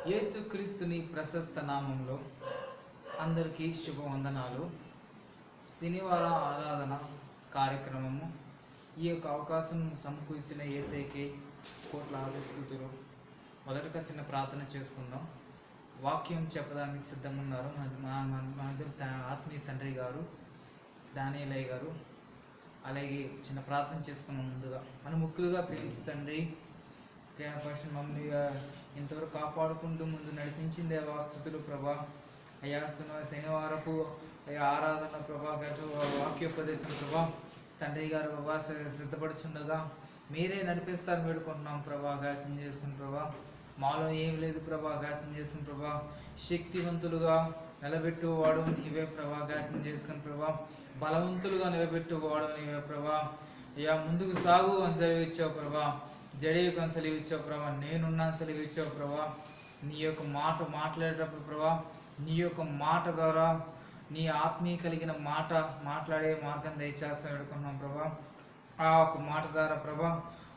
యేసుక్రీస్తుని ప్రశస్త నామంలో అందరికీ శుభవందనాలు. శనివారం ఆరాధన కార్యక్రమము. ఈ యొక్క అవకాశం సమకూర్చిన యేసయ్యకే కోట్లాది స్తుతులు. మొదటగా చిన్న ప్రార్థన చేసుకుందాం. వాక్యం చెప్పడానికి సిద్ధంగా ఉన్నారు మన ఆత్మీయ తండ్రి గారు దానియేలయ్య గారు. అలాగే చిన్న ప్రార్థన చేసుకున్నాం. ముందుగా మన ముక్కులుగా ప్రేమించండి. పరిశుద్ధ మమ్మల్ని ఇంతవరకు కాపాడుకుంటూ ముందు నడిపించింది స్తుతులు ప్రభా. అయ్యా శనివారపు ఆరాధన ప్రభా, వాక్యోపదేశం ప్రభా తండ్రి గారు ప్రభా సిద్ధపడుచుండగా మీరే నడిపిస్తారు వేడుకుంటున్నాం ప్రభా. జ్ఞాపకం చేసుకుని ప్రభా, మాలో ఏం లేదు ప్రభా, జ్ఞాపకం చేసుకుని ప్రభా. శక్తివంతులుగా నిలబెట్టువాడు నీవే ప్రభా, జ్ఞాపకం చేసుకుని ప్రభా. బలవంతులుగా నిలబెట్టువాడు నీవే ప్రభా. అయ్యా ముందుకు సాగు అని సెలవిచ్చావు ప్రభా, జడేయుకు అని సెలవిచ్చావు ప్రభా, నేనున్నాను సెలవిచ్చావు ప్రభా. నీ యొక్క మాట మాట్లాడేటప్పుడు ప్రభా, నీ యొక్క మాట ద్వారా నీ ఆత్మీయ కలిగిన మాట మాట్లాడే మార్గం దయచేస్తాను వేడుకున్నాం ప్రభా. ఆ ఒక మాట ద్వారా ప్రభా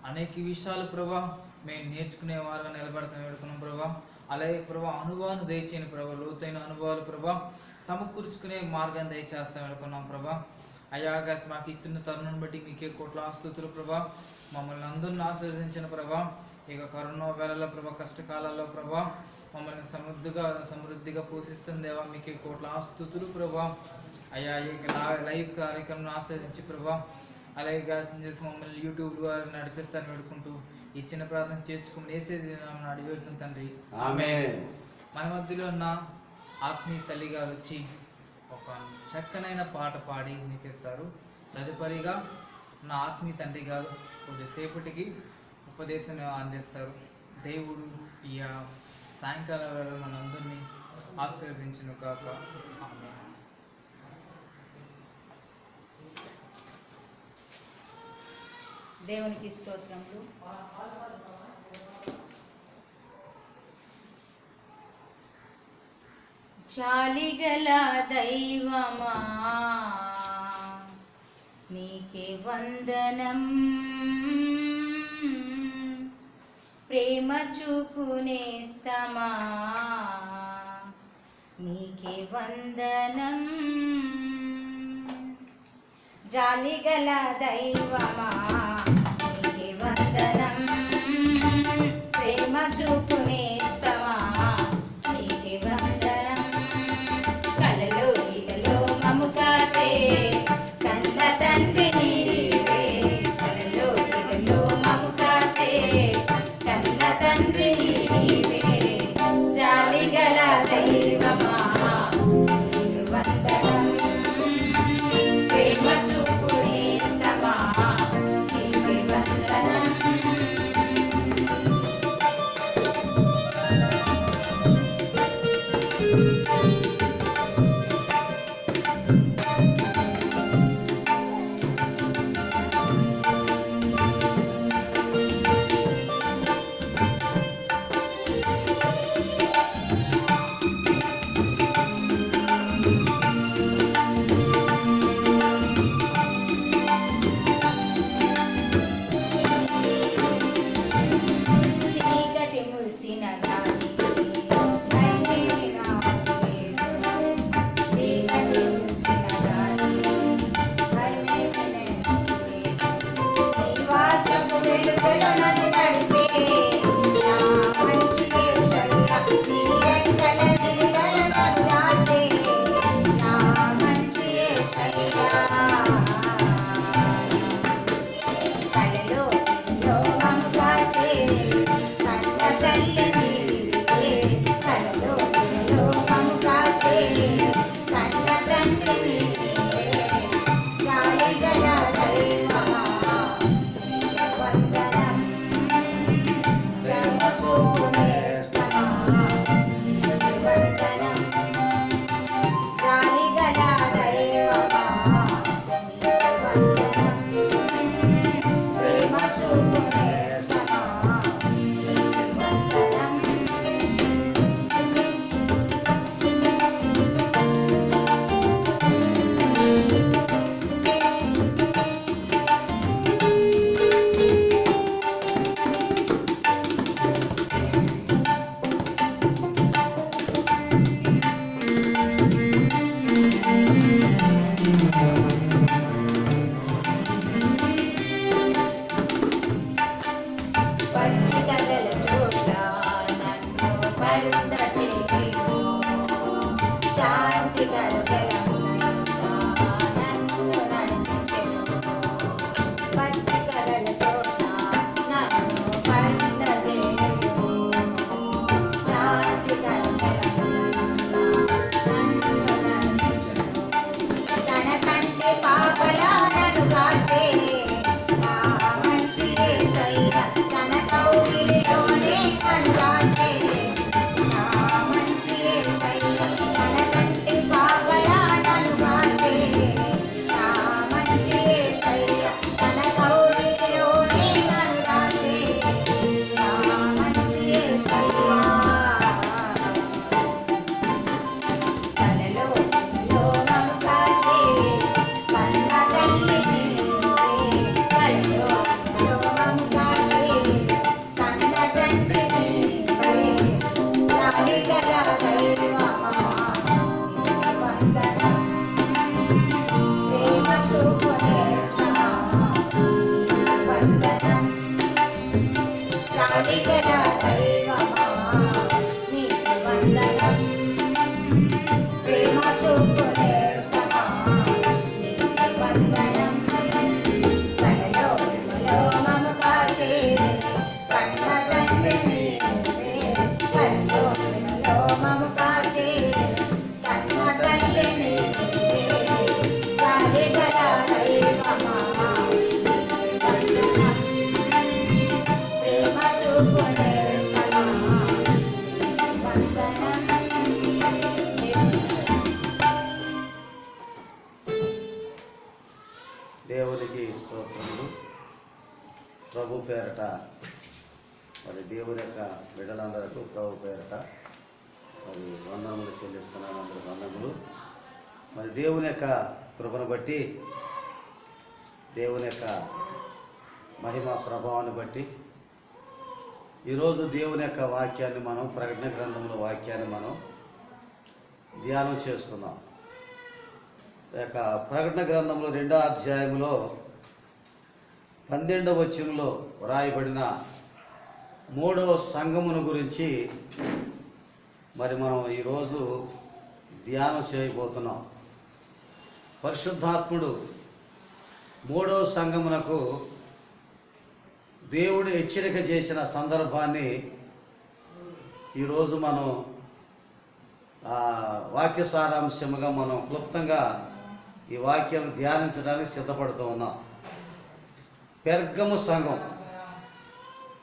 అనేక విషయాలు ప్రభా మేము నేర్చుకునే వారుగా నిలబడతాం వేడుకున్నాం ప్రభా. అలాగే ప్రభా అనుభవాన్ని దయచేయని ప్రభా, లోతైన అనుభవాలు ప్రభా సమకూర్చుకునే మార్గం దయచేస్తాం వేడుకున్నాం ప్రభా. అయ్యాగా మాకు ఇచ్చిన తరుణం బట్టి మీకే కోట్ల ఆస్తుతులు ప్రభా. మమ్మల్ని అందరిని ఆశీర్వదించిన ప్రభా. ఇక కరోనా వేళలో ప్రభా, కష్టకాలాల్లో ప్రభా మమ్మల్ని సమృద్ధిగా పోషిస్తుందేవా, మీకే కోట్ల ఆస్తుతులు ప్రభా. అయ్యా లైవ్ కార్యక్రమం ఆస్వాదించి ప్రభా, అలాగే గాయత్రం చేసి మమ్మల్ని యూట్యూబ్ ద్వారా నడిపిస్తాను వేడుకుంటూ ఇచ్చిన ప్రార్థన చేర్చుకుని వేసేది అడిగేట్టు తండ్రి. ఆమేన్. మన మధ్యలో ఉన్న ఆత్మీయ తల్లిగా వచ్చి ఒక చక్కనైన పాట పాడి వినిపిస్తారు. తదుపరిగా నా ఆత్మీయ తండ్రి గారు కొద్దిసేపటికి ఉపదేశం అందిస్తారు. దేవుడు ఈ సాయంకాల వేళ మనందరినీ ఆశీర్వదించును కాక. ఆమేన్. దేవునికి స్తోత్రములు. చాలిగల దైవమా నీకే వందనం, ప్రేమ చూపునేస్తమా నీకే వందనం. జాలిగల దైవమా నీకే వందనం, ప్రేమ చూపునేస్తమా నీకే వందనం. కలలో ఇలలో మము కాచే కన్న తండ్రి నీవే, కలలో ఇలలో మము కాచే కన్న తండ్రి నీవే. జాలిగల దైవమా నీకు వందనం, ప్రేమ చూపునేస్తమా నీకే వందనం. చీకటి మురిసిన గాని భయమే నాకు లేదు, చీకటి మురిసిన గాని భయమే నాకు లేదు. నీ వాక్యపు వెలుగులో నన్ను నడిపే నా మంచి యేసయ్య, నీ రెక్కల నీడలో నన్ను దాచే నా మంచి యేసయ్య. కలలో ఇలలో మము కాచే కన్న తల్లి నీవే, కలలో ఇలలో మము కాచే కన్న తండ్రి నీవే. జాలిగల దైవమా నీకు వందనం, ప్రేమ చూపునేస్తమా నీకు వందనం. జాలిగల దైవమా నీకు వందనం, ప్రేమ చూపునేస్తమా నీకు వందనం. దేవునికి స్తోత్రములు. ప్రభు పేరట మరి దేవుని యొక్క బిడ్డలందరికీ ప్రభు పేరట మరి వందనములు చెల్లిస్తున్నాను. అందరి వందనములు. మరి దేవుని యొక్క కృపను బట్టి, దేవుని యొక్క మహిమ ప్రభావాన్ని బట్టి ఈరోజు దేవుని యొక్క వాక్యాన్ని మనం, ప్రకటన గ్రంథంలో వాక్యాన్ని మనం ధ్యానం చేసుకుందాం. యొక్క ప్రకటన గ్రంథంలో 2వ అధ్యాయంలో 12వ వచనంలో వ్రాయబడిన 3వ సంఘమును గురించి మరి మనం ఈరోజు ధ్యానం చేయబోతున్నాం. పరిశుద్ధాత్ముడు 3వ సంఘమునకు దేవుడు హెచ్చరిక చేసిన సందర్భాన్ని ఈరోజు మనం వాక్య సారాంశముగా మనం క్లుప్తంగా ఈ వాక్యం ధ్యానించడానికి సిద్ధపడుతూ ఉన్నాం. పెర్గము సంఘం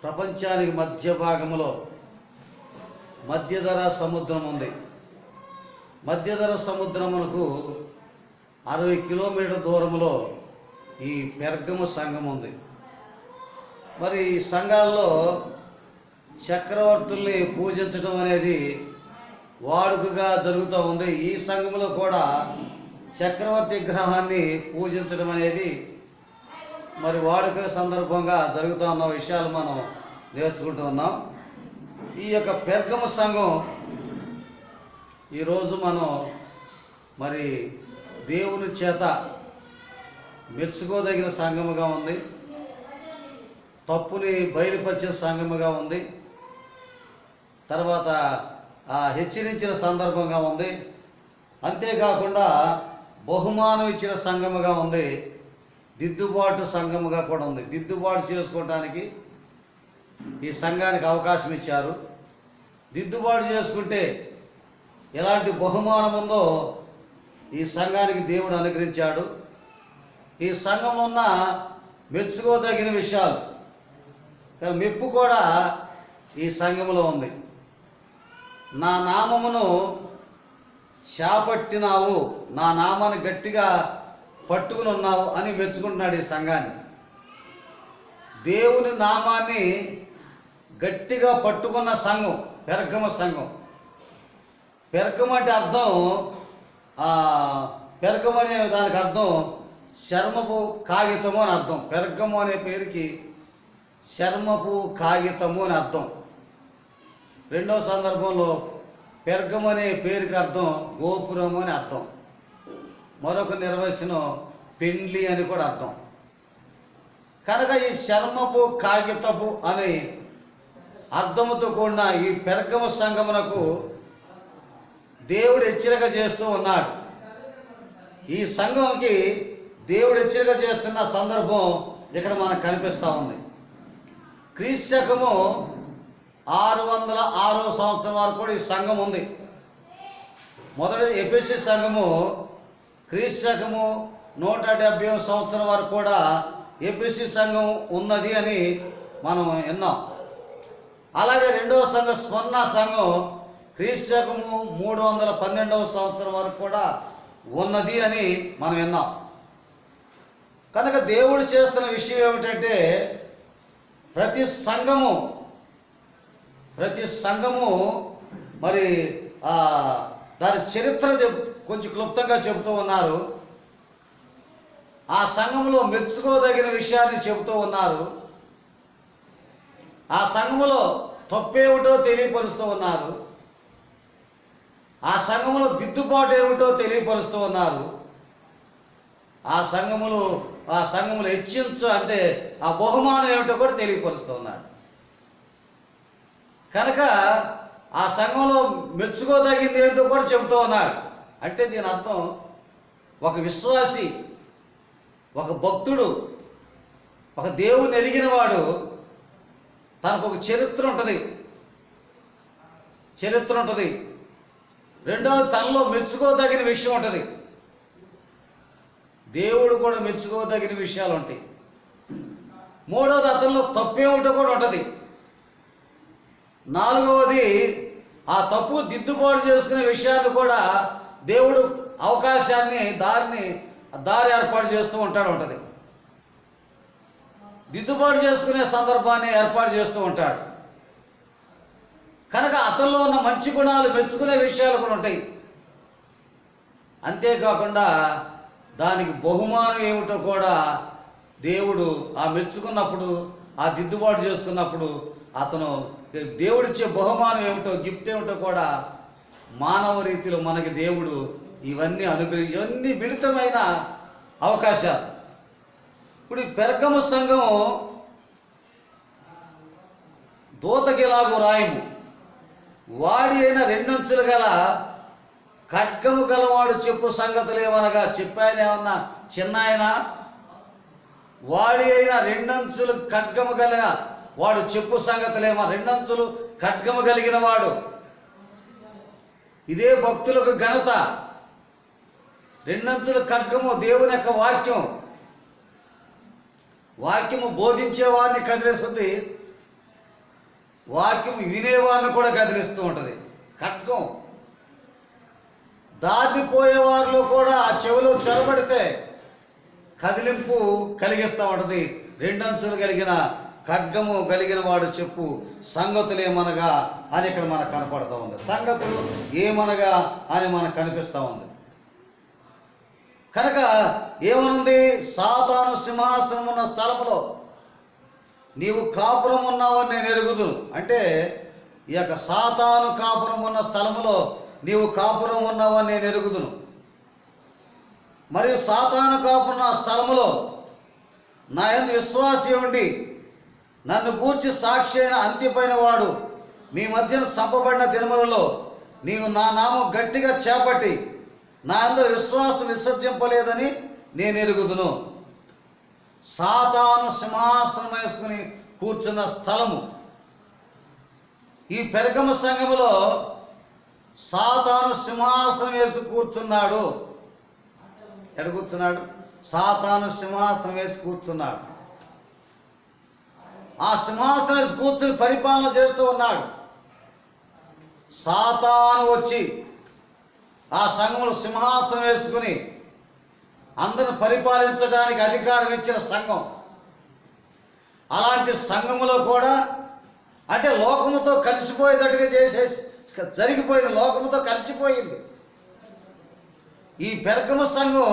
ప్రపంచానికి మధ్య భాగంలో మధ్యధరా సముద్రం ఉంది. మధ్యధరా సముద్రమునకు 60 కిలోమీటర్ల దూరంలో ఈ పెర్గము సంఘం ఉంది. మరి ఈ సంఘాల్లో చక్రవర్తుల్ని పూజించడం అనేది వాడుకగా జరుగుతూ ఉంది. ఈ సంఘంలో కూడా చక్రవర్తి విగ్రహాన్ని పూజించడం అనేది మరి వాడుక సందర్భంగా జరుగుతూ ఉన్న విషయాలు మనం నేర్చుకుంటూ ఉన్నాం. ఈ యొక్క పెర్గము సంఘం ఈరోజు మనం మరి దేవుని చేత మెచ్చుకోదగిన సంఘముగా ఉంది. తప్పుని బయలుపరిచిన సంఘముగా ఉంది. తర్వాత హెచ్చరించిన సందర్భంగా ఉంది. అంతేకాకుండా బహుమానం ఇచ్చిన సంఘముగా ఉంది. దిద్దుబాటు సంఘముగా కూడా ఉంది. దిద్దుబాటు చేసుకోవడానికి ఈ సంఘానికి అవకాశం ఇచ్చారు. దిద్దుబాటు చేసుకుంటే ఎలాంటి బహుమానం ఉందో ఈ సంఘానికి దేవుడు అనుగ్రహించాడు. ఈ సంఘంలో ఉన్న మెచ్చుకోదగిన విషయాలు, మెప్పు కూడా ఈ సంఘములో ఉంది. నా నామమును చేపట్టినావు, నా నామాన్ని గట్టిగా పట్టుకుని ఉన్నావు అని మెచ్చుకుంటున్నాడు ఈ సంఘాన్ని. దేవుని నామాన్ని గట్టిగా పట్టుకున్న సంఘం పెర్గము సంఘం. పెర్గము అంటే అర్థం, పెర్గము అనే దానికి అర్థం చర్మపు కాగితము అని అర్థం. పెర్గము అనే పేరుకి చర్మపు కాగితము అని అర్థం. 2వ సందర్భంలో పెర్గము అనే పేరుకి అర్థం గోపురము అని అర్థం. మరొక నిర్వచనం పెండ్లి అని కూడా అర్థం. కనుక ఈ చర్మపు కాగితపు అనే అర్థముతో కూడిన ఈ పెర్గము సంఘమునకు దేవుడు హెచ్చరిక చేస్తూ ఉన్నాడు. ఈ సంఘంకి దేవుడు హెచ్చరిక చేస్తున్న సందర్భం ఇక్కడ మనకు కనిపిస్తూ ఉంది. క్రీస్తు శకము 606వ సంవత్సరం వరకు కూడా ఈ సంఘం ఉంది. మొదటి ఎఫెసీ సంఘము క్రీస్తు శకము 170వ సంవత్సరం వరకు కూడా ఎఫెసీ సంఘం ఉన్నది అని మనం విన్నాం. అలాగే 2వ సంఘం స్మరణ సంఘం క్రీస్తు శకము 312వ సంవత్సరం వరకు కూడా ఉన్నది అని మనం విన్నాం. కనుక దేవుడు చేస్తున్న విషయం ఏమిటంటే ప్రతి సంఘము మరి దాని చరిత్ర కొంచెం క్లుప్తంగా చెబుతూ ఉన్నారు. ఆ సంఘములో మెచ్చుకోదగిన విషయాన్ని చెబుతూ ఉన్నారు. ఆ సంఘములో తప్పేమిటో తెలియపరుస్తూ ఉన్నారు. ఆ సంఘములో దిద్దుబాటు ఏమిటో తెలియపరుస్తూ ఉన్నారు. ఆ సంఘములు హెచ్చించు అంటే ఆ బహుమానం ఏమిటో కూడా తెలియపరుస్తూ ఉన్నాడు. కనుక ఆ సంఘంలో మెచ్చుకోదగింది ఏంటో కూడా చెబుతూ ఉన్నాడు. అంటే దీని అర్థం ఒక విశ్వాసి, ఒక భక్తుడు, ఒక దేవుని ఎరిగిన వాడు తనకు ఒక చరిత్ర ఉంటుంది. రెండవది తనలో మెచ్చుకోదగిన విషయం ఉంటుంది. దేవుడు కూడా మెచ్చుకోదగిన విషయాలు ఉంటాయి. మూడవది అతనిలో తప్పేమిటో కూడా ఉంటుంది. నాలుగవది ఆ తప్పు దిద్దుబాటు చేసుకునే విషయాన్ని కూడా దేవుడు అవకాశాన్ని దారి ఏర్పాటు చేస్తూ ఉంటుంది. దిద్దుబాటు చేసుకునే సందర్భాన్ని ఏర్పాటు చేస్తూ ఉంటాడు. కనుక అతనిలో ఉన్న మంచి గుణాలు మెచ్చుకునే విషయాలు కూడా ఉంటాయి. అంతేకాకుండా దానికి బహుమానం ఏమిటో కూడా దేవుడు ఆ మెచ్చుకున్నప్పుడు, ఆ దిద్దుబాటు చేసుకున్నప్పుడు అతను దేవుడిచ్చే బహుమానం ఏమిటో, గిఫ్ట్ ఏమిటో కూడా మానవ రీతిలో మనకి దేవుడు ఇవన్నీ ఇవన్నీ మిళితమైన అవకాశాలు. ఇప్పుడు ఈ పెరగము సంఘము దూతకిలాగు రాయము, వాడి అయిన రెండంచులు గల ఖడ్గము గలవాడు చెప్పు సంగతులు ఏమనగా, చెప్పాయన ఏమన్నా చిన్నాయన, వాడి అయిన రెండంచులు ఖడ్గము గల వాడు చెప్పు సంగతులేమో, రెండంచులు ఖడ్గము కలిగిన వాడు. ఇదే భక్తులకు ఘనత. రెండంచుల ఖడ్గము దేవుని యొక్క వాక్యం. వాక్యము బోధించేవారిని కదిలిస్తుంది, వాక్యము వినేవారిని కూడా కదిలిస్తూ ఉంటుంది. ఖడ్గం దాటిపోయేవారిలో కూడా ఆ చెవిలో చొరబడితే కదిలింపు కలిగిస్తూ ఉంటుంది. రెండంచులు కలిగిన ఖడ్గము కలిగిన వాడు చెప్పు సంగతులు ఏమనగా అని ఇక్కడ మనకు కనపడుతూ ఉంది. సంగతులు ఏమనగా అని మనకు కనిపిస్తూ ఉంది. కనుక ఏమనుంది, సాతాను సింహాసనం ఉన్న స్థలములో నీవు కాపురం ఉన్నావని నేను ఎరుగుదును. అంటే ఈ యొక్క సాతాను కాపురం ఉన్న స్థలములో నీవు కాపురం ఉన్నావని నేను ఎరుగుదును. మరియు సాతాను కాపురం ఉన్న స్థలములో నా యందు విశ్వాసి ఉండి నన్ను గూర్చి సాక్షి అయిన అంత్యపైన వాడు మీ మధ్యన చంపబడిన దినములలో నీవు నా నామం గట్టిగా చేపట్టి నా అందరూ విశ్వాసం విసర్జింపలేదని నేను ఎరుగుదును. సాతాను సింహాసనం వేసుకుని కూర్చున్న స్థలము ఈ పెరగమ సంఘములో సాతాను సింహాసనం వేసి కూర్చున్నాడు. ఎక్కడ కూర్చున్నాడు? సాతాను సింహాసనం వేసి కూర్చున్నాడు. ఆ సింహాసనం వేసి కూర్చుని పరిపాలన చేస్తూ ఉన్నాడు. సాతాను వచ్చి ఆ సంఘములో సింహాసనం వేసుకుని అందరిని పరిపాలించడానికి అధికారం ఇచ్చిన సంఘం. అలాంటి సంఘములో కూడా అంటే లోకముతో కలిసిపోయేటట్టుగా చేసేసి జరిగిపోయింది, లోకముతో కలిసిపోయింది. ఈ పెరగమ సంఘం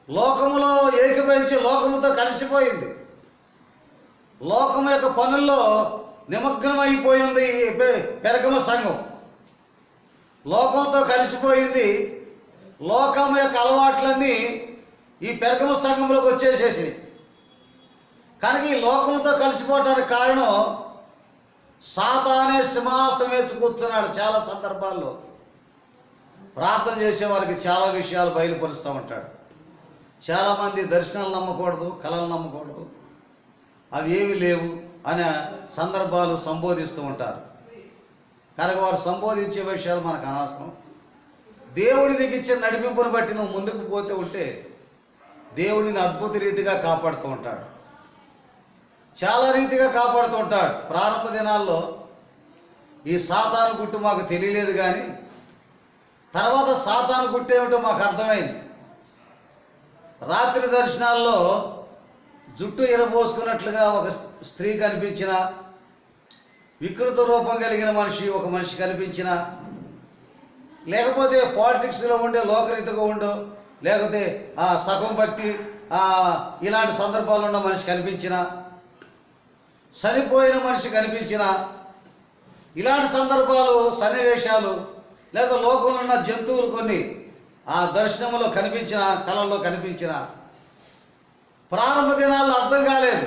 లోకములో ఏకీభవించి లోకముతో కలిసిపోయింది. లోకము యొక్క పనుల్లో నిమగ్నం అయిపోయింది ఈ పెరగమ సంఘం. లోకంతో కలిసిపోయింది. లోకం యొక్క అలవాట్లన్నీ ఈ పెరగమ సంఘంలోకి వచ్చేసేసి కనుక ఈ లోకంతో కలిసిపోవటానికి కారణం సాతానే సింహాసనం వేసి కూర్చున్నాడు. చాలా సందర్భాల్లో ప్రార్థన చేసేవారికి చాలా విషయాలు బయలుపరుస్తూ ఉంటాడు. చాలామంది దర్శనాలు నమ్మకూడదు, కళలు నమ్మకూడదు, అవి ఏమి లేవు అనే సందర్భాలు సంబోధిస్తూ ఉంటారు. కనుక వారు సంబోధించే విషయాలు మనకు అనవసరం. దేవుడి నీకు ఇచ్చిన నడిపింపును బట్టి నువ్వు ముందుకు పోతే ఉంటే దేవుడిని అద్భుత రీతిగా కాపాడుతూ ఉంటాడు, చాలా రీతిగా కాపాడుతూ ఉంటాడు. ప్రారంభ దినాల్లో ఈ సాతాను గుట్టు మాకు తెలియలేదు, కానీ తర్వాత సాతాను గుట్టు ఏమిటో మాకు అర్థమైంది. రాత్రి దర్శనాల్లో జుట్టు ఎరబోసుకున్నట్లుగా ఒక స్త్రీ కనిపించిన, వికృత రూపం కలిగిన ఒక మనిషి కనిపించిన, లేకపోతే పాలిటిక్స్లో ఉండే లోకరీతిగా ఉండో, లేకపోతే సగం భక్తి ఇలాంటి సందర్భాలు ఉన్న మనిషి కనిపించిన, చనిపోయిన మనిషి కనిపించిన, ఇలాంటి సందర్భాలు సన్నివేశాలు లేదా లోకంలో ఉన్న జంతువులు కొన్ని ఆ దర్శనంలో కనిపించిన, కళల్లో కనిపించిన ప్రారంభ దినాల్లో అర్థం కాలేదు.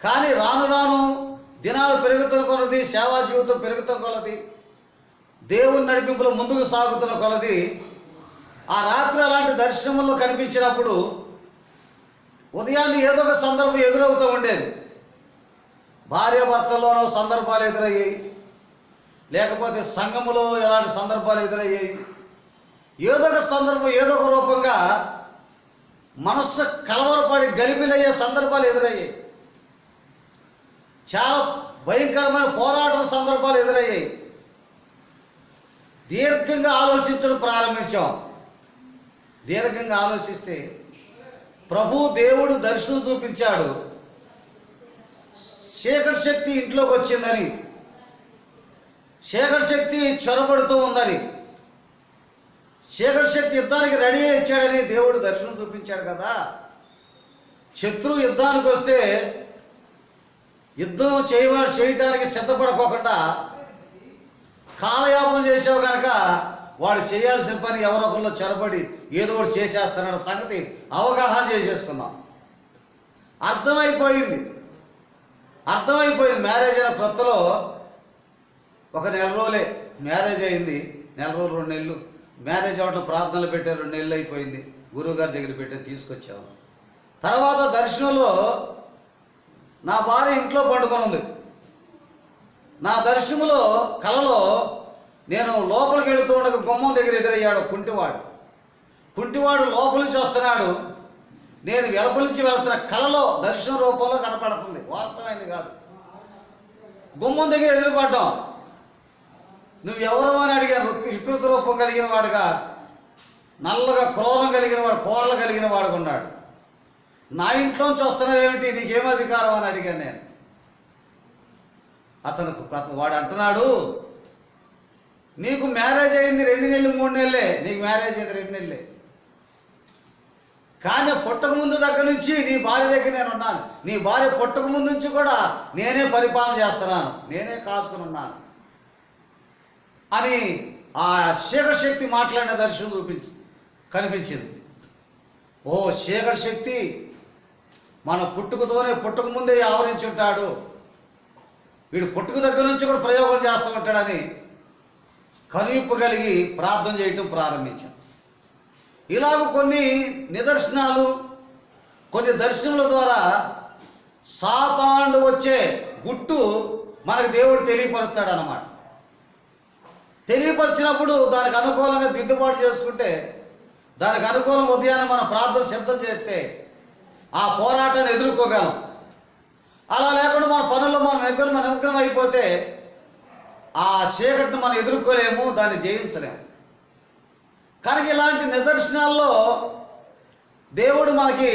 కానీ రాను రాను దినాలు పెరుగుతున్న కొలది, సేవా జీవితం పెరుగుతున్న కొలది, దేవుని నడిపింపులో ముందుకు సాగుతున్న కొలది ఆ రాత్రి అలాంటి దర్శనంలో కనిపించినప్పుడు ఉదయాన్నే ఏదో ఒక సందర్భం ఎదురవుతూ ఉండేది. భార్యాభర్తల్లోనో సందర్భాలు ఎదురయ్యాయి, లేకపోతే సంఘములో ఎలాంటి సందర్భాలు ఎదురయ్యాయి. ఏదో ఒక సందర్భం ఏదో ఒక రూపంగా మనస్సు కలవరపడి గలిబిలయ్యే సందర్భాలు ఎదురయ్యాయి. చాలా భయంకరమైన పోరాటం సందర్భాలు ఎదురయ్యాయి. దీర్ఘంగా ఆలోచించడం ప్రారంభించాం. దీర్ఘంగా ఆలోచిస్తే ప్రభు దేవుడు దర్శనం చూపించాడు. చీకటి శక్తి ఇంట్లోకి వచ్చిందని, చీకటి శక్తి చొరబడుతూ ఉందని, చీకటి శక్తి యుద్ధానికి రెడీ అయి ఇచ్చాడని దేవుడు దర్శనం చూపించాడు కదా. శత్రువు యుద్ధానికి వస్తే యుద్ధం చేయటానికి సిద్ధపడకోకుండా కాలయాపన చేసావు కనుక వాడు చేయాల్సిన పని ఎవరొకరిలో చొరబడి ఏదో ఒకటి చేసేస్తానన్న సంగతి అవగాహన చేసేసుకున్నాం. అర్థమైపోయింది. మ్యారేజ్ అయిన కొత్తలో ఒక నెల రోజులే మ్యారేజ్ అయింది. నెల రోజులు 2 నెలలు మ్యారేజ్ అవ్వడం ప్రార్థనలు పెట్టారు. 2 నెలలు అయిపోయింది. గురువుగారి దగ్గర పెట్టి తీసుకొచ్చాము. తర్వాత దర్శనంలో నా భార్య ఇంట్లో పండుకొని ఉంది. నా దర్శనంలో కలలో నేను లోపలికి వెళుతూ ఉండగా గుమ్మం దగ్గర ఎదురయ్యాడు కుంటివాడు లోపల నుంచి వస్తున్నాడు. నేను వెలుపల నుంచి వెళ్తున్న కలలో దర్శన రూపంలో కనపడుతుంది, వాస్తవమైంది కాదు. గుమ్మం దగ్గర ఎదురుపడ్డాం. నువ్వు ఎవరు అని అడిగాను. వికృత రూపం కలిగిన వాడుగా, నల్లగా క్రోధం కలిగిన వాడు, కోరలు కలిగిన వాడు ఉన్నాడు. నా ఇంట్లోంచి వస్తున్నావేమిటి, నీకేం అధికారం అని అడిగాను నేను. వాడు అంటున్నాడు, నీకు మ్యారేజ్ అయింది 2 నెలలు 3 నెలలే, నీకు మ్యారేజ్ అయింది 2 నెలలే, కానీ పుట్టక ముందు దగ్గర నుంచి నీ భార్య దగ్గర నేను ఉన్నాను. నీ భార్య పుట్టక ముందు నుంచి కూడా నేనే పరిపాలన చేస్తున్నాను, నేనే కాసుకుని ఉన్నాను అని ఆ చీకటి శక్తి మాట్లాడిన దర్శనం కనిపించింది. ఓ చీకటి శక్తి మన పుట్టుక ముందే ఆవరించి ఉంటాడు, వీడు పుట్టుక దగ్గర నుంచి కూడా ప్రయోగం చేస్తూ ఉంటాడని కనువిప్పు కలిగి ప్రార్థన చేయటం ప్రారంభించాం. ఇలాగ కొన్ని నిదర్శనాలు, కొన్ని దర్శనముల ద్వారా సాతానుడు వచ్చే గుట్టు మనకు దేవుడు తెలియపరుస్తాడు అన్నమాట. తెలియపరిచినప్పుడు దానికి అనుకూలంగా దిద్దుబాటు చేసుకుంటే, దానికి అనుకూలం ఉదయాన్నే మన ప్రార్థన సిద్ధం చేస్తే ఆ పోరాటాన్ని ఎదుర్కోగలం. అలా లేకుండా మన పనుల్లో మనం నిమగ్నం అయిపోతే ఆ చీకటిని మనం ఎదుర్కోలేము, దాన్ని జయించలేము. కనుక ఇలాంటి నిదర్శనాల్లో దేవుడు మనకి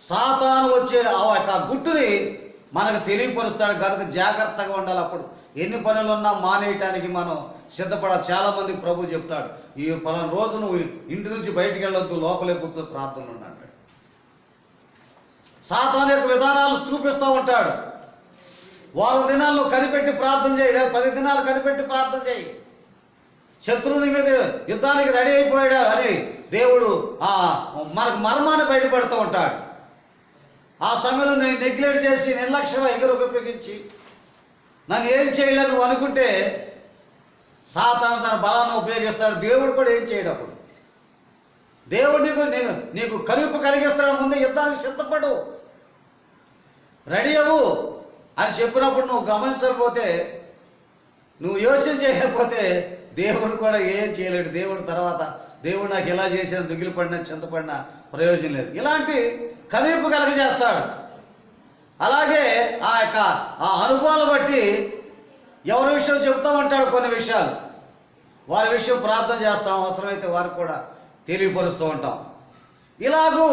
సాతాను వచ్చే ఆ యొక్క గుట్టుని మనకు తెలియపరుస్తాడు కనుక జాగ్రత్తగా ఉండాలి. అప్పుడు ఎన్ని పనులున్నా మానేయటానికి మనం సిద్ధపడాలి. చాలామంది ప్రభు చెప్తాడు, ఈ పలానా రోజు నువ్వు ఇంటి నుంచి బయటికి వెళ్ళొద్దు, లోపలే కూర్చొని ప్రార్థనలు ఉన్నాడు. సాతాను యొక్క విధానాలు చూపిస్తూ ఉంటాడు. 4 దినాలు కనిపెట్టి ప్రార్థన చేయి, లేదా 10 దినాలు కనిపెట్టి ప్రార్థన చేయి. శత్రువుని మీద యుద్ధానికి రెడీ అయిపోయాడు అని దేవుడు మనకు మర్మాన్ని బయటపడుతూ ఉంటాడు. ఆ సమయంలో నేను నెగ్లెక్ట్ చేసి నిర్లక్ష్యంగా ఉపయోగించి నన్ను ఏం చేయలేను నువ్వు అనుకుంటే సాతాను తన బలాన్ని ఉపయోగిస్తాడు. దేవుడు కూడా ఏం చేయడు. అప్పుడు దేవుడు నీకు కలుపు కలిగిస్తాడు. ముందే యుద్ధానికి సిద్ధపడు, రెడీ అవ్వు అని చెప్పినప్పుడు నువ్వు గమనించకపోతే, నువ్వు యోచన చేయకపోతే దేవుడు కూడా ఏం చేయలేడు. దేవుడు నాకు ఎలా చేసిన దిగులు పడినా చింతపడినా ప్రయోజనం లేదు. ఇలాంటి కనువిప్పు కలగజేస్తాడు. అలాగే ఆ అనుభవాలు బట్టి ఎవరి విషయం చెప్తూ ఉంటాడు. కొన్ని విషయాలు వారి విషయం ప్రార్థన చేస్తాం, అవసరమైతే వారికి కూడా తెలియపరుస్తూ ఉంటాం. ఇలాగూ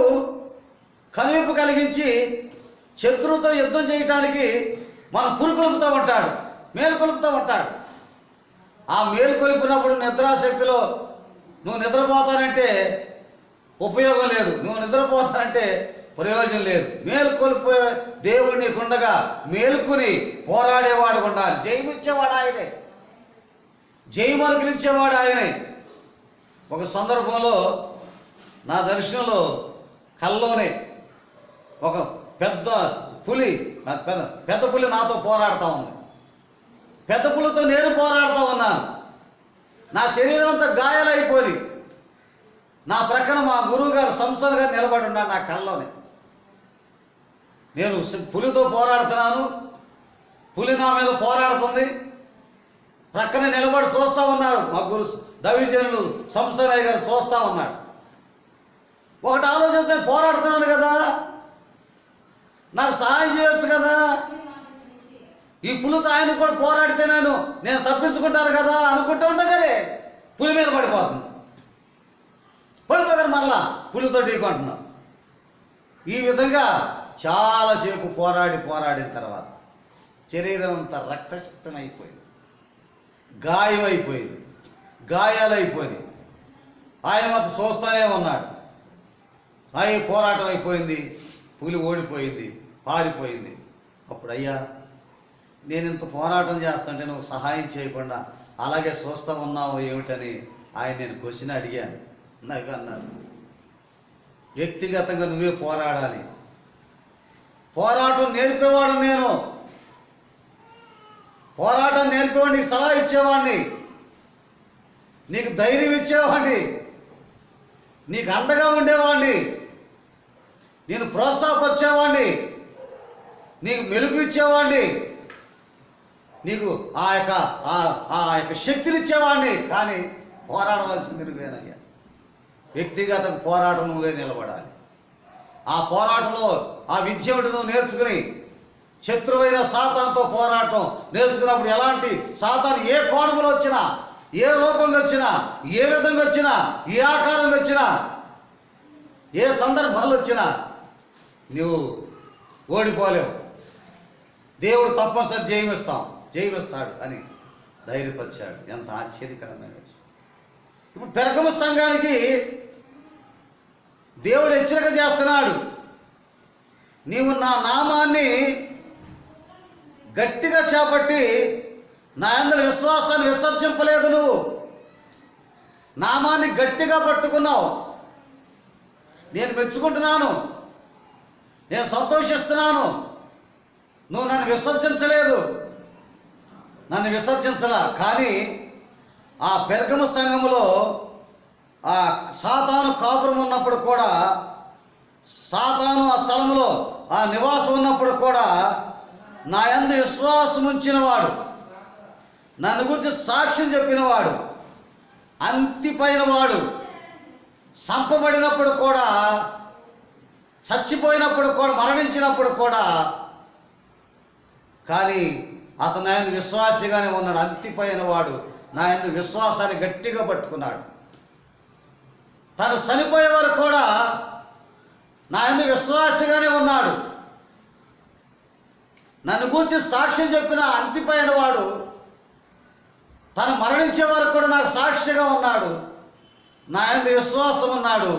కనువిప్పు కలిగించి శత్రువుతో యుద్ధం చేయటానికి మనం పురుకొల్పుతూ ఉంటాడు, మేలుకొల్పుతూ ఉంటాడు. ఆ మేలుకొలిపినప్పుడు నిద్రాశక్తిలో నువ్వు నిద్రపోతానంటే ఉపయోగం లేదు, నువ్వు నిద్రపోతానంటే ప్రయోజనం లేదు. మేలుకొల్పే దేవుడు నీకుండగా మేలుకుని పోరాడేవాడు ఉండాలి. జయమిచ్చేవాడు ఆయనే, జయం అనుగ్రహించేవాడు ఆయనే. ఒక సందర్భంలో నా దర్శనంలో కల్లోనే ఒక పెద్ద పులి నాతో పోరాడుతూ ఉంది. పెద్ద పులితో నేను పోరాడుతూ ఉన్నాను. నా శరీరం అంతా గాయాలైపోయి నా ప్రక్కన మా గురువు గారు సంస్థ గారు నిలబడి ఉన్నాడు నా కల్లోనే. నేను పులితో పోరాడుతున్నాను, పులి నా మీద పోరాడుతుంది. ప్రక్కన నిలబడి చూస్తూ ఉన్నారు మా గురు దైవజనులు సంస్థరాయ్ గారు చూస్తూ ఉన్నాడు. ఒకటి ఆలోచిస్తే పోరాడుతున్నాను కదా, నాకు సహాయం చేయొచ్చు కదా, ఈ పులితో ఆయన కూడా పోరాడితే నేను తప్పించుకుంటాను కదా అనుకుంటూ ఉండగానే పులి మీద పడిపోగానే మరలా పులితో ఢీకొంటున్నాం. ఈ విధంగా చాలాసేపు పోరాడిన తర్వాత శరీరం అంతా రక్తశక్తమైపోయింది, గాయమైపోయింది, గాయాలైపోయింది. ఆయన మాత్రం చూస్తూనే ఉన్నాడు. ఆయన పోరాటం అయిపోయింది, పులి ఓడిపోయింది, పారిపోయింది. అప్పుడు అయ్యా, నేను ఇంత పోరాటం చేస్తుంటే నువ్వు సహాయం చేయకుండా అలాగే చూస్తూ ఉన్నావు ఏమిటని నేను క్వశ్చన్ అడిగాను. నాకు అన్నారు, వ్యక్తిగతంగా నువ్వే పోరాడాలి, పోరాటం నేర్పేవాడు నేను, పోరాటం నేర్పేవాడిని, నీకు సలహా ఇచ్చేవాడిని, నీకు ధైర్యం ఇచ్చేవాడిని, నీకు అండగా ఉండేవాడిని, నేను ప్రోత్సాహపరిచేవాడిని, నీకు మెలుగు ఇచ్చేవాడిని, నీకు ఆ యొక్క శక్తిని ఇచ్చేవాడిని. కానీ పోరాడవలసింది నువ్వేనయ్యా. వ్యక్తిగత పోరాటం నువ్వే నిలబడాలి. ఆ పోరాటంలో ఆ విద్యను నువ్వు నేర్చుకుని శత్రువైన సాతానుతో పోరాటం నేర్చుకున్నప్పుడు ఎలాంటి సాతాను ఏ కోణంలో వచ్చినా, ఏ రూపంగా వచ్చినా, ఏ విధంగా వచ్చినా, ఏ ఆకారంలో వచ్చినా, ఏ సందర్భాలు వచ్చినా నువ్వు ఓడిపోలేవు. దేవుడు తప్పనిసరి జయమిస్తాడు అని ధైర్యపరిచాడు. ఎంత ఆశ్చర్యకరమైన విషయం. ఇప్పుడు పెరగమ సంఘానికి దేవుడు హెచ్చరిక చేస్తున్నాడు, నీవు నా నామాన్ని గట్టిగా చేపట్టి నా యందు విశ్వాసాన్ని విసర్జింపలేదు, నువ్వు నామాన్ని గట్టిగా పట్టుకున్నావు, నేను మెచ్చుకుంటున్నాను, నేను సంతోషిస్తున్నాను. నువ్వు నన్ను విసర్జించలేదు, నన్ను విసర్జించలా. కానీ ఆ పెరగమ సంఘములో ఆ సాతాను కాపురం ఉన్నప్పుడు కూడా, సాతాను ఆ స్థలంలో ఆ నివాసం ఉన్నప్పుడు కూడా నా యందు విశ్వాసం ఉంచినవాడు, నన్ను గురించి సాక్ష్యం చెప్పినవాడు, అంతిపైన వాడు, చంపబడినప్పుడు కూడా, చచ్చిపోయినప్పుడు కూడా, మరణించినప్పుడు కూడా, కానీ అతను నా యందు విశ్వాసిగానే ఉన్నాడు. అంతిపైన వాడు నా యందు విశ్వాసాన్ని గట్టిగా పట్టుకున్నాడు. తను చనిపోయే వరకు కూడా నా యందు విశ్వాసిగానే ఉన్నాడు. నన్ను గురించి సాక్ష్యం చెప్పిన అంతిపైన వాడు తను మరణించే వరకు కూడా నాకు సాక్షిగా ఉన్నాడు. నా యందు విశ్వాసం ఉన్నాడు,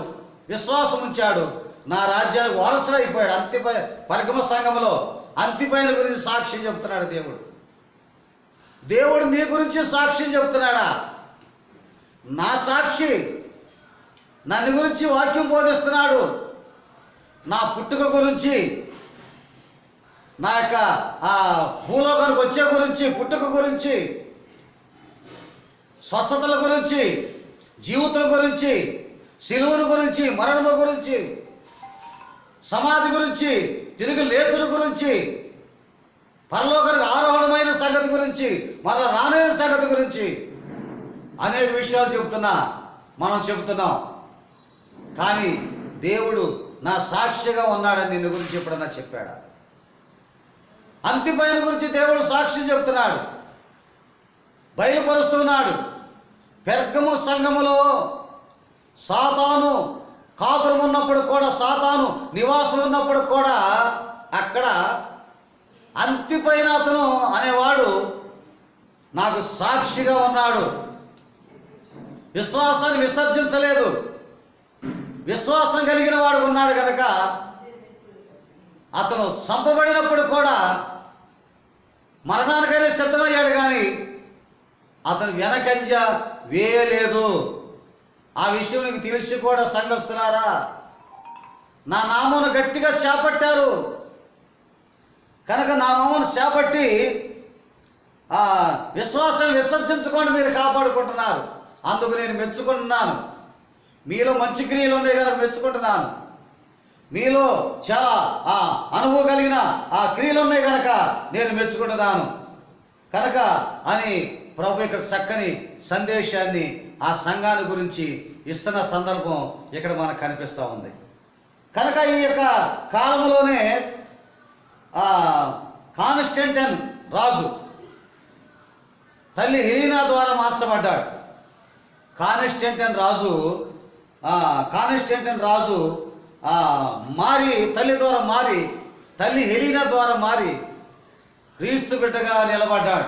విశ్వాసం ఉంచాడు, నా రాజ్యానికి వారసుడైపోయాడు. పెరగమ సంఘంలో అంతిపైన గురించి సాక్ష్యం చెప్తున్నాడు దేవుడు నీ గురించి సాక్ష్యం చెప్తున్నాడా? నా సాక్షి నన్ను గురించి వాక్యం బోధిస్తున్నాడు. నా పుట్టుక గురించి, నా యొక్క ఆ భూలోకానికి వచ్చే గురించి, పుట్టుక గురించి, స్వస్థతల గురించి, జీవితం గురించి, శిలువను గురించి, మరణము గురించి, సమాధి గురించి, తిరిగి లేచుడు గురించి, పరలోకానికి ఆరోహణమైన సంగతి గురించి, మరలా రానైన సంగతి గురించి అనేక విషయాలు మనం చెబుతున్నాం. కానీ దేవుడు నా సాక్షిగా ఉన్నాడని నిన్ను గురించి ఎప్పుడన్నా చెప్పాడా? అంతిపైన గురించి దేవుడు సాక్షి చెబుతున్నాడు, బయలుపరుస్తున్నాడు. పెరగమ సంఘములో సాతాను కాపురం ఉన్నప్పుడు కూడా, సాతాను నివాసం ఉన్నప్పుడు కూడా, అక్కడ అంతిపైన అతను అనేవాడు నాకు సాక్షిగా ఉన్నాడు. విశ్వాసాన్ని విసర్జించలేదు, విశ్వాసం కలిగిన వాడు ఉన్నాడు కనుక అతను చంపబడినప్పుడు కూడా మరణానికైనా సిద్ధమయ్యాడు. కానీ అతను వెనకంజ వేయలేదు. ఆ విషయం నీకు తెలిసి కూడా సంఘిస్తున్నారా? నా నామమును గట్టిగా చేపట్టారు కనుక నా నామమును చేపట్టి ఆ విశ్వాసాన్ని విసర్జించుకొని మీరు కాపాడుకుంటున్నారు. అందుకు నేను మెచ్చుకుంటున్నాను. మీలో మంచి క్రియలు ఉన్నాయి కనుక మెచ్చుకుంటున్నాను. మీలో చాలా అనుభవం కలిగిన ఆ క్రియలు ఉన్నాయి కనుక నేను మెచ్చుకుంటున్నాను కనుక అని ప్రభు ఇక్కడ చక్కని సందేశాన్ని ఆ సంఘాన్ని గురించి ఇస్తున్న సందర్భం ఇక్కడ మనకు కనిపిస్తూ ఉంది. కనుక ఈ యొక్క కాలంలోనే కాన్స్టంటైన్ రాజు తల్లి హెలీనా ద్వారా మార్చబడ్డాడు. కాన్స్టంటైన్ రాజు మారి తల్లి ద్వారా మారి తల్లి హెలీనా ద్వారా మారి క్రీస్తు బిడ్డగా నిలబడ్డాడు.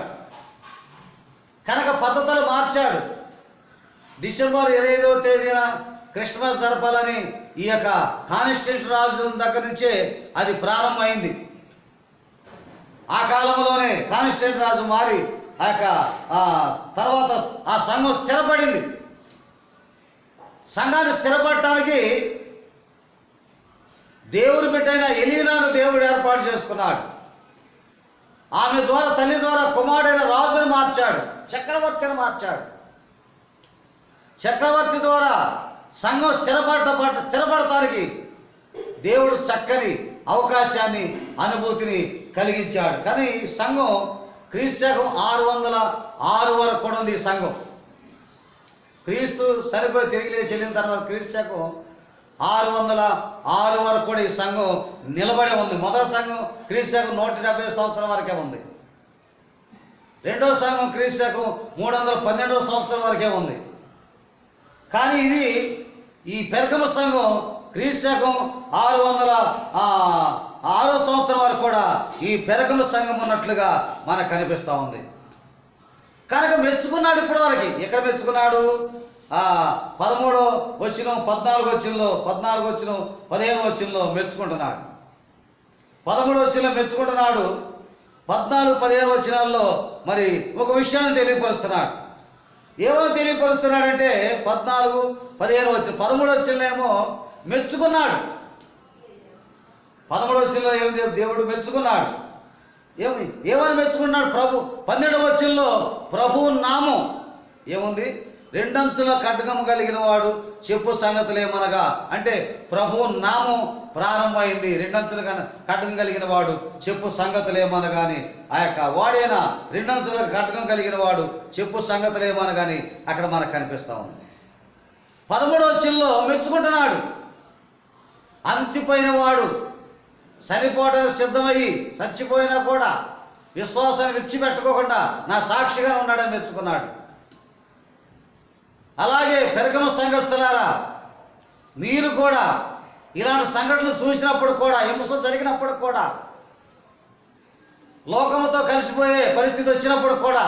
కనుక పద్ధతులు మార్చాడు. డిసెంబర్ 25వ తేదీన క్రిస్మస్ జరపాలని ఈ యొక్క కాన్స్టెంట్ రాజు దగ్గర నుంచే అది ప్రారంభమైంది. ఆ కాలంలోనే కాన్స్టెంట్ రాజు మారి ఆ యొక్క తర్వాత ఆ సంఘం స్థిరపడింది. సంఘాన్ని స్థిరపడటానికి దేవుని బిడ్డైన ఎలీనాను దేవుడు ఏర్పాటు చేసుకున్నాడు. ఆమె ద్వారా తల్లి ద్వారా కుమారుడైన రాజును మార్చాడు, చక్రవర్తిని మార్చాడు. చక్రవర్తి ద్వారా సంఘం స్థిరపడటానికి దేవుడు చక్కని అవకాశాన్ని అనుభూతిని కలిగించాడు. కానీ సంఘం క్రీస్తు 606 వరకు కూడా ఉంది. ఈ సంఘం క్రీస్తు చనిపోయి తిరిగి లేచి వెళ్ళిన తర్వాత క్రీస్తు 606 వరకు కూడా ఈ సంఘం నిలబడే ఉంది. మొదటి సంఘం క్రీస్తు 170 సంవత్సరం వరకే ఉంది. రెండో సంఘం క్రీస్తు 312 సంవత్సరం వరకే ఉంది. కానీ ఈ పెరగమ సంఘం క్రీస్తు 606 సంవత్సరం వరకు కూడా ఈ పెరగమ సంఘం ఉన్నట్లుగా మనకు కనిపిస్తూ ఉంది. కనుక మెచ్చుకున్నాడు. ఇప్పటి వరకు ఎక్కడ మెచ్చుకున్నాడు? 13వ వచనం 14వ వచనంలో 15వ వచనంలో మెచ్చుకుంటున్నాడు. 13వ వచనంలో మెచ్చుకుంటున్నాడు. 14, 15 వచనాల్లో మరి ఒక విషయాన్ని తెలియపరుస్తున్నాడు. ఏమని తెలియపరుస్తున్నాడంటే 14, 15 వచనం. 13వ వచనంలో ఏమో మెచ్చుకున్నాడు. 13వ వచనంలో ఏమి దేవుడు మెచ్చుకున్నాడు. ఏమని మెచ్చుకున్నాడు? 12వ వచనంలో ప్రభువు నామం ఏముంది? 2 అంచుల ఖడ్గం కలిగిన వాడు చెప్పు సంగతులేమనగా అంటే ప్రభువు నామం ప్రారంభమైంది. 2 అంచుల ఖడ్గం కలిగిన వాడు చెప్పు సంగతులేమనగాని ఆ యొక్క వాడైనా 2 అంచుల ఖడ్గం కలిగిన వాడు చెప్పు సంగతులేమనగాని అక్కడ మనకు కనిపిస్తూ ఉంది. 13వ వచనంలో మెచ్చుకుంటున్నాడు. అంతిపోయిన వాడు చనిపోవడానికి సిద్ధమయ్యి చచ్చిపోయినా కూడా విశ్వాసాన్ని విడిచిపెట్టుకోకుండా నా సాక్షిగా ఉన్నాడని మెచ్చుకున్నాడు. అలాగే పెరగమ సంఘస్థులారా, మీరు కూడా ఇలాంటి సంఘటనలు చూసినప్పుడు కూడా, హింస జరిగినప్పుడు కూడా, లోకముతో కలిసిపోయే పరిస్థితి వచ్చినప్పుడు కూడా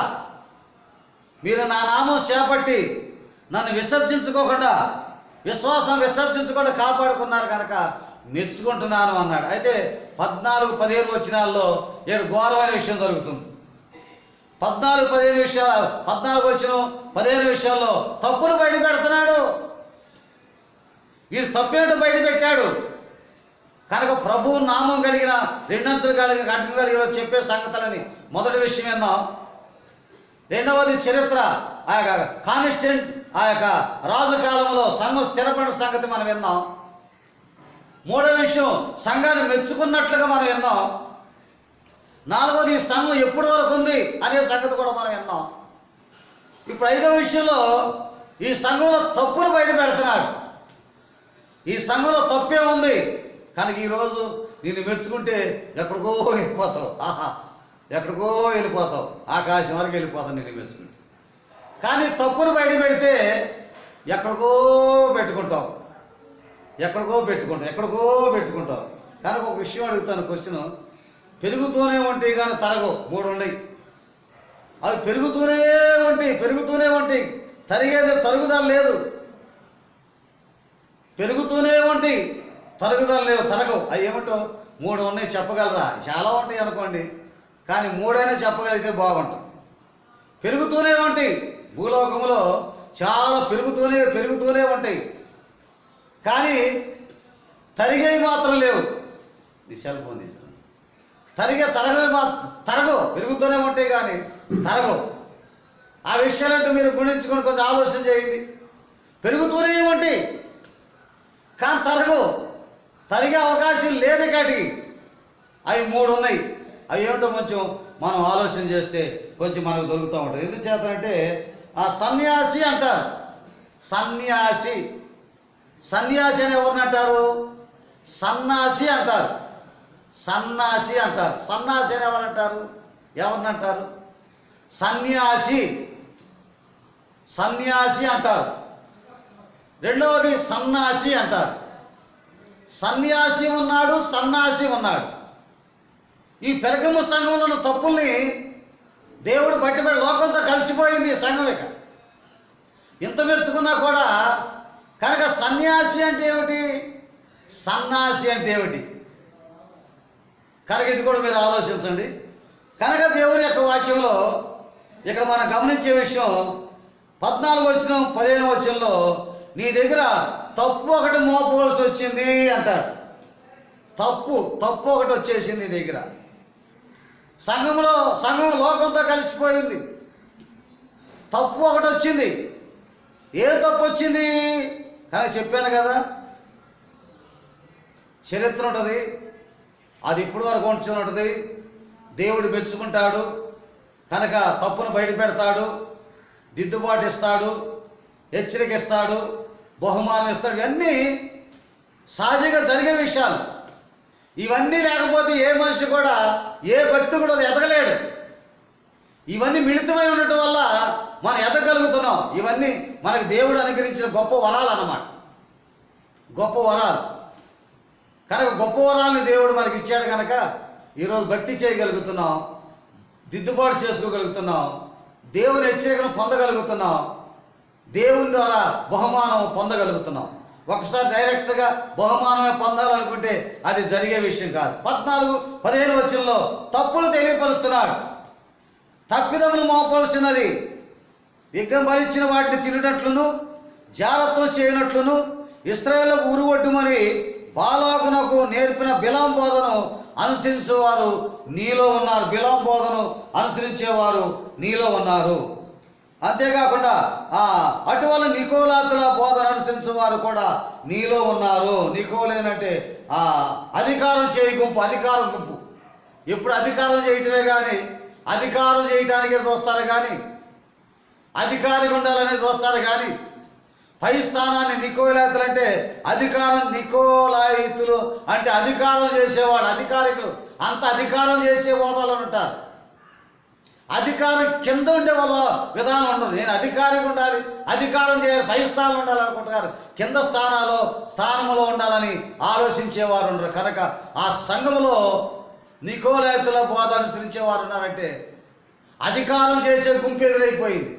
మీరు నా నామం చేపట్టి నన్ను విసర్జించుకోకుండా విశ్వాసం విసర్జించకుండా కాపాడుకున్నారు కనుక మెచ్చుకుంటున్నాను అన్నాడు. అయితే 14, 15 వచనాల్లో 7 ఘోరమైన విషయం జరుగుతుంది. 14, 15 విషయాలు 14 వచనం 15 విషయాల్లో తప్పులు బయట పెడుతున్నాడు. వీరు తప్పేంటో బయట పెట్టాడు కనుక ప్రభువు నామం కలిగిన 2 అంచులు కలిగిన ఖడ్గం కలిగిన చెప్పే సంగతులని మొదటి విషయం విన్నాం. రెండవది చరిత్ర, ఆ యొక్క కాన్స్టెంట్ ఆ యొక్క రాజు కాలంలో సంఘం స్థిరపడిన సంగతి మనం విన్నాం. మూడవ విషయం సంఘాన్ని మెచ్చుకున్నట్లుగా మనం విన్నాం. నాలుగవది ఈ సంఘం ఎప్పటి వరకు ఉంది అనే సంగతి కూడా మనం విన్నాం. ఇప్పుడు 5వ విషయంలో ఈ సంఘంలో తప్పులు బయట పెడుతున్నాడు. ఈ సంఘంలో తప్పే ఉంది కనుక ఈరోజు నిన్ను మెచ్చుకుంటే ఎక్కడికో వెళ్ళిపోతావు. ఎక్కడికో వెళ్ళిపోతావు, ఆకాశం వరకు వెళ్ళిపోతావు నిన్ను మెచ్చుకుంటే. కానీ తప్పులు బయట పెడితే ఎక్కడికో పెట్టుకుంటావు. కనుక ఒక విషయం అడుగుతాను, క్వశ్చన్. పెరుగుతూనే ఉంటాయి కానీ తరగవు. 3 ఉన్నాయి. అవి పెరుగుతూనే ఉంటాయి తరుగుదల లేదు. పెరుగుతూనే ఉంటాయి, తరుగుదల లేవు, తరగవు. అవి ఏమిటో 3 ఉన్నాయి. చెప్పగలరా? చాలా ఉంటాయి అనుకోండి, కానీ 3 అయినా చెప్పగలిగితే బాగుంటాం. పెరుగుతూనే ఉంటాయి. భూలోకంలో చాలా పెరుగుతూనే ఉంటాయి, కానీ తరిగేవి మాత్రం లేవు. నీ సెల్ ఫోన్ తీసుకుని తరగవు. పెరుగుతూనే ఉంటాయి కానీ తరగవు. ఆ విషయాలంటే మీరు గుణించుకొని కొంచెం ఆలోచన చేయండి. పెరుగుతూనే ఉంటాయి కానీ తరగవు. తరిగే అవకాశం లేదు కాటి. అవి 3 ఉన్నాయి. అవి ఏమిటో కొంచెం మనం ఆలోచన చేస్తే కొంచెం మనకు దొరుకుతూ ఉంటుంది. ఎందుచేతంటే ఆ సన్యాసి అంటారు. సన్యాసి అని ఎవరిని అంటారు? సన్నాసి అంటారు. సన్నాసి అని ఎవరంటారు? సన్యాసి అంటారు. రెండవది సన్నాసి అంటారు. సన్యాసి ఉన్నాడు, సన్నాసి ఉన్నాడు. ఈ పెరగము సంఘంలో ఉన్న తప్పుల్ని దేవుడు బట్టిపెట్టి లోకంతో కలిసిపోయింది ఈ సంఘం. ఇక ఇంత మెచ్చుకున్నా కూడా కనుక సన్యాసి అంటే ఏమిటి, సన్నాసి అంటే ఏమిటి? కనుక ఇది కూడా మీరు ఆలోచించండి. కనుక దేవుని యొక్క వాక్యంలో ఇక్కడ మనం గమనించే విషయం 14 వచనం 15 వచనంలో నీ దగ్గర తప్పు ఒకటి మోపవలసి వచ్చింది అంటాడు. తప్పు ఒకటి వచ్చేసింది నీ దగ్గర. సంఘం లోకంతో కలిసిపోయింది. తప్పు ఒకటి వచ్చింది. ఏం తప్పు వచ్చింది? కానీ చెప్పాను కదా, చరిత్ర ఉంటుంది, అది ఇప్పుడు వరకు ఉంటుంది. దేవుడు మెచ్చుకుంటాడు కనుక తప్పును బయట పెడతాడు, దిద్దుబాటు ఇస్తాడు, హెచ్చరిక ఇస్తాడు, బహుమానం ఇస్తాడు. ఇవన్నీ సహజంగా జరిగే విషయాలు. ఇవన్నీ లేకపోతే ఏ మనిషి కూడా, ఏ భక్తి కూడా ఎదగలేడు. ఇవన్నీ మిళితమై ఉండటం వల్ల మనం ఎదగలుగుతున్నాం. ఇవన్నీ మనకు దేవుడు అనుగ్రహించిన గొప్ప వరాలు అన్నమాట. గొప్ప వరాలు కనుక గొప్ప వరాలని దేవుడు మనకి ఇచ్చాడు కనుక ఈరోజు భక్తి చేయగలుగుతున్నాం, దిద్దుబాటు చేసుకోగలుగుతున్నాం, దేవుని హెచ్చరికను పొందగలుగుతున్నాం, దేవుని ద్వారా బహుమానం పొందగలుగుతున్నాం. ఒకసారి డైరెక్ట్గా బహుమానమే పొందాలనుకుంటే అది జరిగే విషయం కాదు. 14-15 వచనంలో తప్పులు తెలియపరుస్తున్నాడు. తప్పిదములు మోపవలసినది విగ్రహం బలిచ్చిన వాటిని తినటట్లును జాగ్రత్త చేయనట్లును ఇశ్రాయేలుకు ఉరుగొట్టుమని బాలాకునకు నేర్పిన బిలాం బోధను అనుసరించేవారు నీలో ఉన్నారు. బిలాం బోధను అనుసరించేవారు నీలో ఉన్నారు. అంతేకాకుండా అటువల్ల నికోలాతుల బోధన అనుసరించేవారు కూడా నీలో ఉన్నారు. నికోలేనంటే అధికారం చేయి గుంపు, అధికారం గుంపు. ఎప్పుడు అధికారం చేయటమే కానీ, అధికారం చేయటానికే చూస్తారు కానీ, అధికారిగా ఉండాలనే చూస్తారు కానీ, పై స్థానాన్ని నికోలాయితులు అంటే అధికారం, నికోలాయితులు అంటే అధికారం చేసేవాడు, అధికారికులు. అంత అధికారం చేసే హోదాలో ఉంటారు. అధికారం కింద ఉండే వాళ్ళ విధానం ఉండదు. నేను అధికారిగా ఉండాలి, అధికారం చేయాలి, పై స్థానంలో ఉండాలనుకుంటారు. కింద స్థానంలో ఉండాలని ఆలోచించేవారు ఉండరు. కనుక ఆ సంఘంలో నికోలాయితుల బోధ అనుసరించేవారు ఉన్నారంటే అధికారం చేసే గుంపు ఎదురైపోయింది.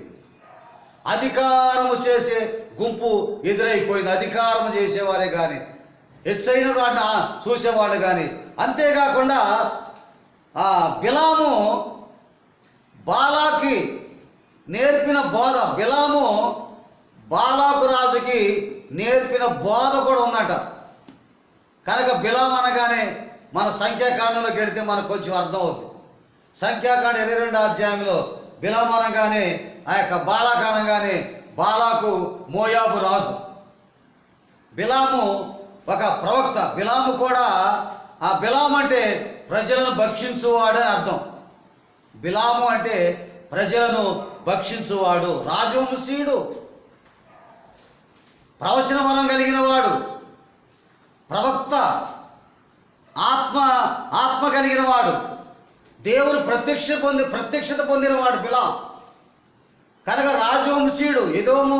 అధికారము చేసే గుంపు ఎదురైపోయింది. అధికారం చేసేవారే కానీ, హెచ్చైన వాడిని చూసేవాళ్ళు కానీ. అంతేకాకుండా బిలాము బాలాకి నేర్పిన బోధ, బిలాము బాలాకు రాజుకి నేర్పిన బోధ కూడా ఉందట. కనుక బిలాం అనగానే మన సంఖ్యాకాండంలోకి వెళితే మనకు కొంచెం అర్థం అవుతుంది. సంఖ్యాకాండ 22వ అధ్యాయంలో బిలాం అనగానే, ఆ యొక్క బాలాకు అనగానే బాలాకు మోయాబు రాజు, బిలాము ఒక ప్రవక్త. బిలాము కూడా బిలాం అంటే ప్రజలను భక్షించువాడు అని అర్థం. బిలాము అంటే ప్రజలను భక్షించువాడు, రాజవంశీయుడు, ప్రవచన వరం కలిగిన వాడు, ప్రవక్త, ఆత్మ కలిగిన వాడు, దేవుడు ప్రత్యక్షత పొందినవాడు బిలాం. కనుక రాజవంశీయుడు, ఎదోము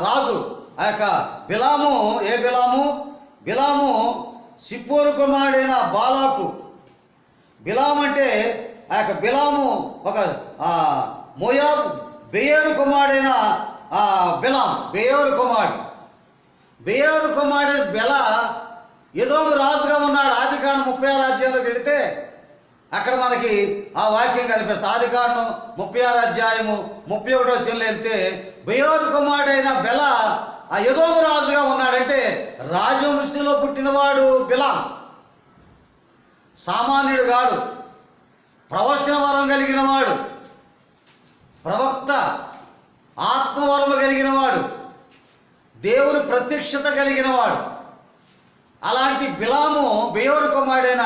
రాజు. ఆ యొక్క బిలాము, ఏ బిలాము? బిలాము సిప్పోరు కుమారుడైన బాలాకు. బిలాం అంటే ఆ యొక్క బిలాము ఒక మోయాబు బెయోరు కుమారుడైన బిలాం, బెయోరు కుమారుడైన బెలా ఎదోము రాజుగా ఉన్నాడు. ఆదికాండం 36 అధ్యాయంలోకి వెళితే అక్కడ మనకి ఆ వాక్యం కనిపిస్తుంది. ఆదికాండం 36 అధ్యాయము 31వ వచనంలో వెళ్తే బెయోరు కుమారుడైన బెలా ఎదోము రాజుగా ఉన్నాడంటే రాజవంశంలో పుట్టినవాడు బిలాం. సామాన్యుడు కాడు, ప్రవచన వరం కలిగిన వాడు, ప్రవక్త, ఆత్మవరము కలిగిన వాడు, దేవుని ప్రత్యక్షత కలిగిన వాడు. అలాంటి బిలాము, బెయోరు కుమారుడైన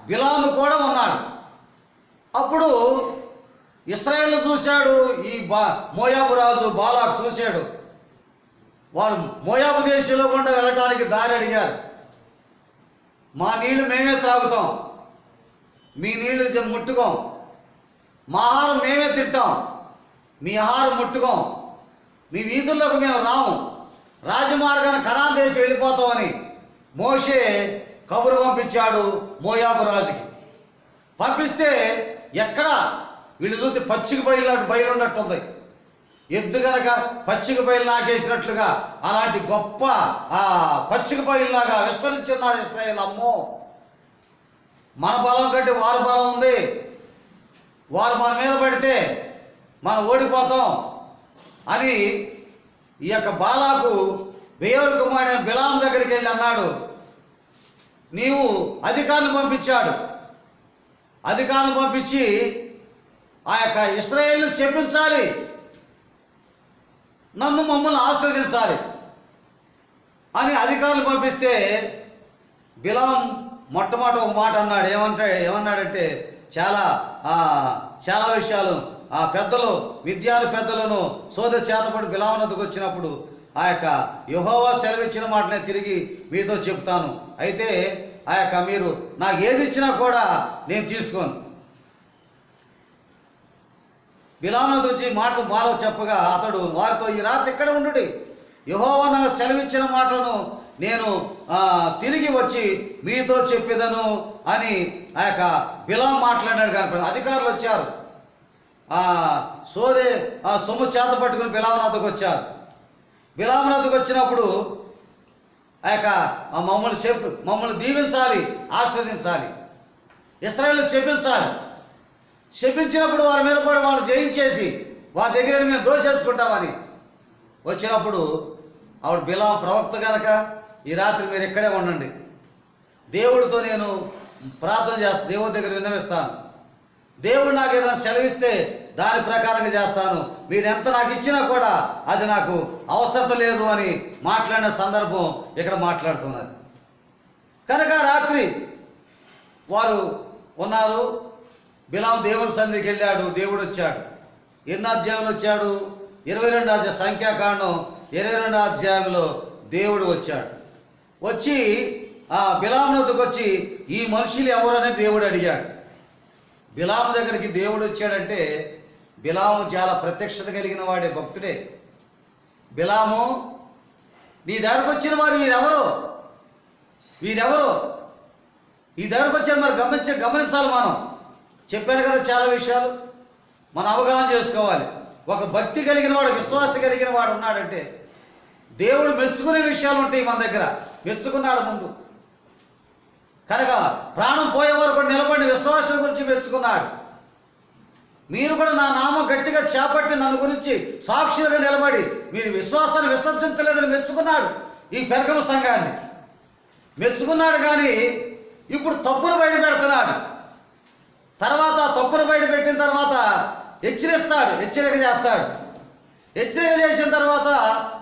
బిలాము కూడా ఉన్నాడు. అప్పుడు ఇశ్రాయేలు చూశాడు, ఈ మోయాబు రాజు బాలాకు చూశాడు. వారు మోయాబు దేశంలో గుండా వెళ్ళటానికి దారి అడిగారు. మా నీళ్లు మేమే త్రాగుతాం, మీ నీళ్లు ముట్టుకోం, మా ఆహారం మేమే తింటాం, మీ ఆహారం ముట్టుకోం, మీ వీధుల్లోకి మేము రాము, రాజమార్గాన్ని కనాన్ దేశం వెళ్ళిపోతామని మోషే కబురు పంపించాడు మోయాబు రాజుకి. పంపిస్తే ఎక్కడ వీళ్ళు చూస్తే పచ్చిక బయలు ఉన్నట్టుంది. ఎద్దు గనక పచ్చిక బయలు నాకేసినట్లుగా అలాంటి గొప్ప పచ్చిక బయలులాగా విస్తరించున్నారు ఇశ్రాయేలు. అమ్మో, మన బలం కంటే వారి బలం ఉంది. వారు మన మీద పడితే మనం ఓడిపోతాం అని ఈ యొక్క బాలాకు బెయోరు కుమారుడైన బిలాం దగ్గరికి వెళ్ళి అన్నాడు. నీవు అధికారులు పంపించాడు. అధికారులు పంపించి ఆ యొక్క ఇశ్రాయేలును శపించాలి, మమ్మల్ని ఆశీర్వదించాలి అని అధికారులు పంపిస్తే బిలాం మొట్టమొదటి ఒక మాట అన్నాడు. ఏమన్నాడంటే చాలా విషయాలు పెద్దలు పెద్దలను సోదరి చేతపడి బిలాం వద్దకు వచ్చినప్పుడు ఆ యొక్క యెహోవా సెలవిచ్చిన మాటనే తిరిగి మీతో చెప్తాను. అయితే ఆ యొక్క మీరు నాకు ఏది ఇచ్చినా కూడా నేను తీసుకోను. బిలామును వచ్చి మాటలు బాలో చెప్పగా అతడు వారితో, ఈ రాత్రి ఇక్కడ ఉండుడి, యెహోవా నాకు సెలవిచ్చిన మాటను నేను తిరిగి వచ్చి మీతో చెప్పేదను అని ఆ యొక్క బిలాం మాట్లాడాడు. కానీ అధికారులు వచ్చారు, సొమ్ము చేత పట్టుకుని బిలాం వద్దకు వచ్చారు. బిలాం వద్దకు వచ్చినప్పుడు ఆ యొక్క మమ్మల్ని దీవించాలి, ఆశీర్వదించాలి, ఇశ్రాయేలు శపించాలి. శపించినప్పుడు వారి మీద పడి వాళ్ళు జయించేసి వారి దగ్గర మేము దోచేసుకుంటామని వచ్చినప్పుడు ఆవిడ బిలాం ప్రవక్త కనుక ఈ రాత్రి మీరు ఇక్కడే ఉండండి, దేవుడితో నేను ప్రార్థన చేస్తాను, దేవుడి దగ్గర విన్నవిస్తాను, దేవుడు నాకు ఏదైనా సెలవిస్తే దాని ప్రకారంగా చేస్తాను, మీరు ఎంత నాకు ఇచ్చినా కూడా అది నాకు అవసరం లేదు అని మాట్లాడిన సందర్భం ఇక్కడ మాట్లాడుతున్నది. కనుక రాత్రి వారు ఉన్నారు. బిలాం దేవుని సన్నిధికి వెళ్ళాడు. దేవుడు వచ్చాడు. ఎన్నో అధ్యాయంలో వచ్చాడు? 22 అధ్యాయం, సంఖ్యాకాండం 22 అధ్యాయంలో దేవుడు వచ్చాడు. వచ్చి బిలాము వద్దకు వచ్చి ఈ మనుషులు ఎవరని దేవుడు అడిగాడు. బిలాము దగ్గరికి దేవుడు వచ్చాడంటే బిలాము చాలా ప్రత్యక్షత కలిగిన వాడే, భక్తుడే. బిలాము, నీ దగ్గరకు వచ్చిన వారు వీరెవరు ఈ దగ్గరకు వచ్చారు మరి గమనించాలి. మనం చెప్పాను కదా, చాలా విషయాలు మనం అవగాహన చేసుకోవాలి. ఒక భక్తి కలిగిన వాడు, విశ్వాసం కలిగిన వాడు ఉన్నాడంటే దేవుడు మెచ్చుకునే విషయాలు ఉంటాయి మన దగ్గర. మెచ్చుకున్నాడు ముందు కనుక ప్రాణం పోయే వరకు కూడా నిలబడి విశ్వాసం గురించి మెచ్చుకున్నాడు. మీరు కూడా నా నామం గట్టిగా చేపట్టి నన్ను గురించి సాక్షులుగా నిలబడి మీరు విశ్వాసాన్ని విసర్జించలేదని మెచ్చుకున్నాడు. ఈ పెరగమ సంఘాన్ని మెచ్చుకున్నాడు. కానీ ఇప్పుడు తప్పును బయట పెడుతున్నాడు. తర్వాత తప్పును బయట పెట్టిన తర్వాత హెచ్చరిక చేస్తాడు. హెచ్చరిక చేసిన తర్వాత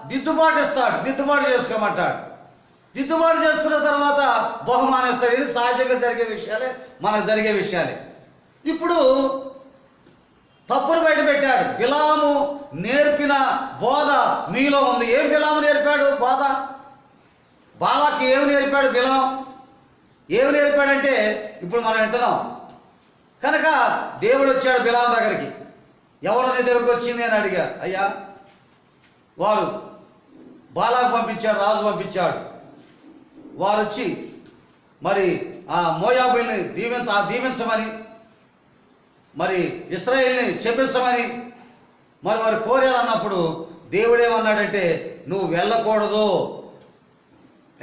దిద్దుబాటు ఇస్తాడు, దిద్దుబాటు చేసుకోమంటాడు. దిద్దుబాటు చేసుకున్న తర్వాత బహుమానం ఇస్తాడు. ఇది సహజంగా జరిగే విషయాలే, మనకు జరిగే విషయాలే. ఇప్పుడు తప్పును బయట పెట్టాడు. బిలాము నేర్పిన బోధ మీలో ఉంది. ఏం బిలాము నేర్పాడు బోధ? బాలాకి ఏమి నేర్పాడు బిలాం? ఏమి నేర్పాడంటే ఇప్పుడు మనం వింటున్నాం. కనుక దేవుడు వచ్చాడు బిలాం దగ్గరికి. ఎవరు నీ దగ్గరికి వచ్చింది అని అడిగా. అయ్యా, వారు బాలాకు పంపించాడు, రాజు పంపించాడు. వారు వచ్చి మరి ఆ మోయాబుల్ని దీవించమని, మరి ఇశ్రాయేల్ని శపించమని మరి వారు కోరారన్నప్పుడు దేవుడు ఏమన్నాడంటే, నువ్వు వెళ్ళకూడదు.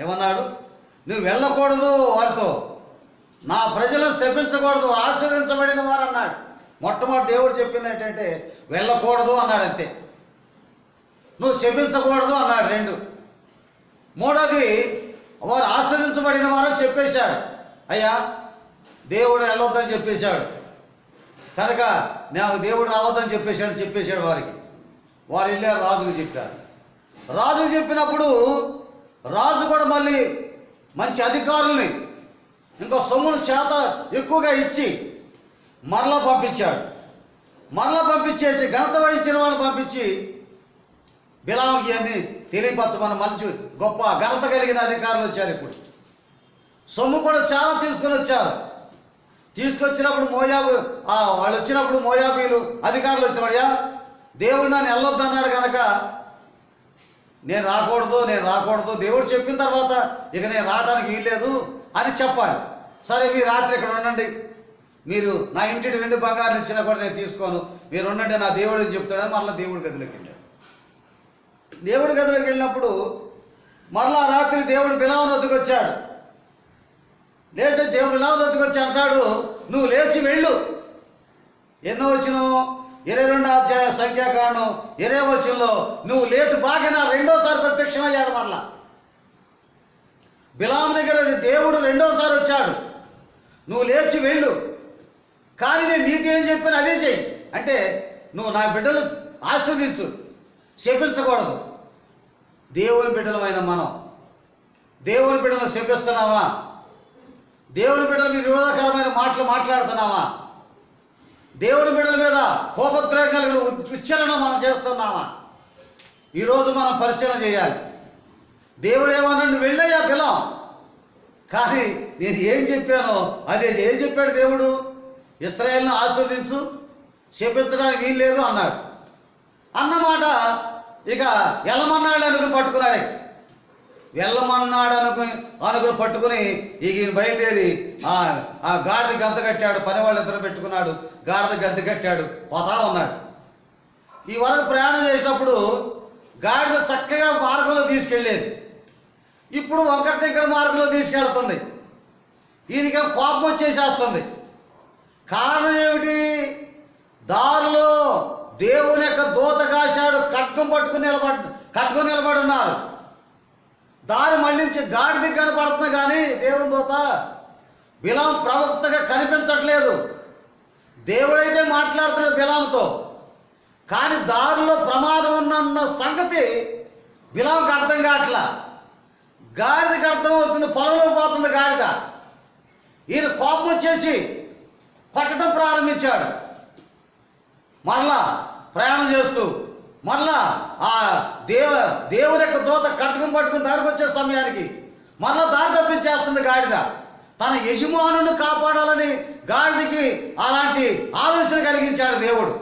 ఏమన్నాడు? నువ్వు వెళ్ళకూడదు, వారితో నా ప్రజలను శపించకూడదు, ఆశీర్వదించబడిన వారు అన్నాడు. మొట్టమొదటి దేవుడు చెప్పింది ఏంటంటే వెళ్ళకూడదు అన్నాడు, అంతే. నువ్వు శపించకూడదు అన్నాడు. 2. మూడోది వారు ఆశీర్వదించబడిన వారు చెప్పేశాడు. అయ్యా, దేవుడు వెళ్ళొద్దని చెప్పేశాడు కనుక నాకు దేవుడు రావద్దని చెప్పేశాడు వారికి. వారు వెళ్ళారు, రాజుకు చెప్పారు. రాజుకు చెప్పినప్పుడు రాజు కూడా మళ్ళీ మంచి అధికారుల్ని ఇంకో సొమ్మును చేత ఎక్కువగా ఇచ్చి మరలా పంపించాడు. మరలా పంపించేసి ఘనత వహించిన వాళ్ళు పంపించి బిలాముకి అన్ని తెలియపరచమని మంచి గొప్ప ఘనత కలిగిన అధికారులు వచ్చారు. ఇప్పుడు సొమ్ము కూడా చాలా తీసుకొని వచ్చారు. తీసుకొచ్చినప్పుడు వాళ్ళు వచ్చినప్పుడు మోయాబీలు అధికారులు వచ్చినప్పుడయ్యా, దేవుడు నన్ను వెళ్ళొద్దన్నాడు కనుక నేను రాకూడదు, దేవుడు చెప్పిన తర్వాత ఇక నేను రావడానికి వీల్లేదు అని చెప్పాలి. సరే మీరు రాత్రి ఇక్కడ ఉండండి, మీరు నా ఇంటికి వెండి బంగారం ఇచ్చినా కూడా నేను తీసుకోను, మీరు ఉండండి నా దేవుడు చెప్తాడని మరలా దేవుడి గదిలోకి వెళ్ళాడు. దేవుడి గదిలోకి వెళ్ళినప్పుడు మరలా రాత్రి దేవుడు బిలాము వద్దకు వచ్చాడు. లేచి దేవుడు బిలాము వద్దకు వచ్చి అంటాడు, నువ్వు లేచి వెళ్ళు. ఎన్నో వచ్చిన 22 అధ్యాయ సంఖ్యాకాండం 20 వచనంలో నువ్వు లేచి బాగిన రెండోసారి ప్రత్యక్షమయ్యాడు. మరలా బిలాము దగ్గర దేవుడు రెండోసారి వచ్చాడు, నువ్వు లేచి వెళ్ళు, కానీ నేను నీతి ఏం చెప్పాను అదే చెయ్యి. అంటే నువ్వు నా బిడ్డలు ఆశీర్వదించు, శపించకూడదు. దేవుని బిడ్డలమైన మనం దేవుని బిడ్డలను శపిస్తున్నావా? దేవుని బిడ్డల మీద విరోధకరమైన మాటలు మాట్లాడుతున్నావా? దేవుని బిడ్డల మీద కోపోద్రేకం కలిగిన ఉచ్చరణ మనం చేస్తున్నామా? ఈరోజు మనం పరిశీలన చేయాలి. దేవుడు ఏమన్నా నువ్వు వెళ్ళయ్యా బిలాం, కానీ నేను ఏం చెప్పానో అదే ఏం చెప్పాడు దేవుడు? ఇశ్రాయేలును ఆశీర్వదించు, శపించడానికి వీలు లేదు అన్నాడు. అన్నమాట ఇక వెళ్ళమన్నాడు అనుకుని పట్టుకున్నాడే. వెళ్ళమన్నాడు అనుకుని పట్టుకుని ఇక ఈయన బయలుదేరి ఆ గాడిద గంత కట్టాడు. పని వాళ్ళిద్దరు పెట్టుకున్నాడు, గాడిద గంత కట్టాడు, పోతా ఉన్నాడు. ఈ వరకు ప్రయాణం చేసేటప్పుడు గాడిద చక్కగా మార్గంలో తీసుకెళ్ళేది, ఇప్పుడు వంకర దగ్గర మార్గంలో తీసుకెళ్తుంది. ఈయనకి కోపం వచ్చేసేస్తుంది. కారణం ఏమిటి? దారిలో దేవుని యొక్క దూత కాశాడు, కట్టుకుని నిలబడి ఉన్నారు. దారి మళ్ళించి గాడిద కనపడుతుంది, కానీ దేవుని దూత బిలాము ప్రవక్తగా కనిపించట్లేదు. దేవుడైతే మాట్లాడుతున్నాడు బిలాముతో, కానీ దారిలో ప్రమాదం ఉన్న సంగతి బిలాముకి అర్థం కావట్లా. గాడిదకి అర్థం అవుతుంది, పొలంలో పోతుంది గాడిద. ఈయన కోపం వచ్చేసి కొట్టడం ప్రారంభించాడు. మరలా ప్రయాణం చేస్తూ మరలా ఆ దేవుని యొక్క దూత పట్టుకుని దారికి వచ్చే సమయానికి మరలా దారి తప్పించేస్తుంది గాడిద. తన యజమానుని కాపాడాలని గాడిదకి అలాంటి ఆలోచన కలిగించాడు దేవుడు.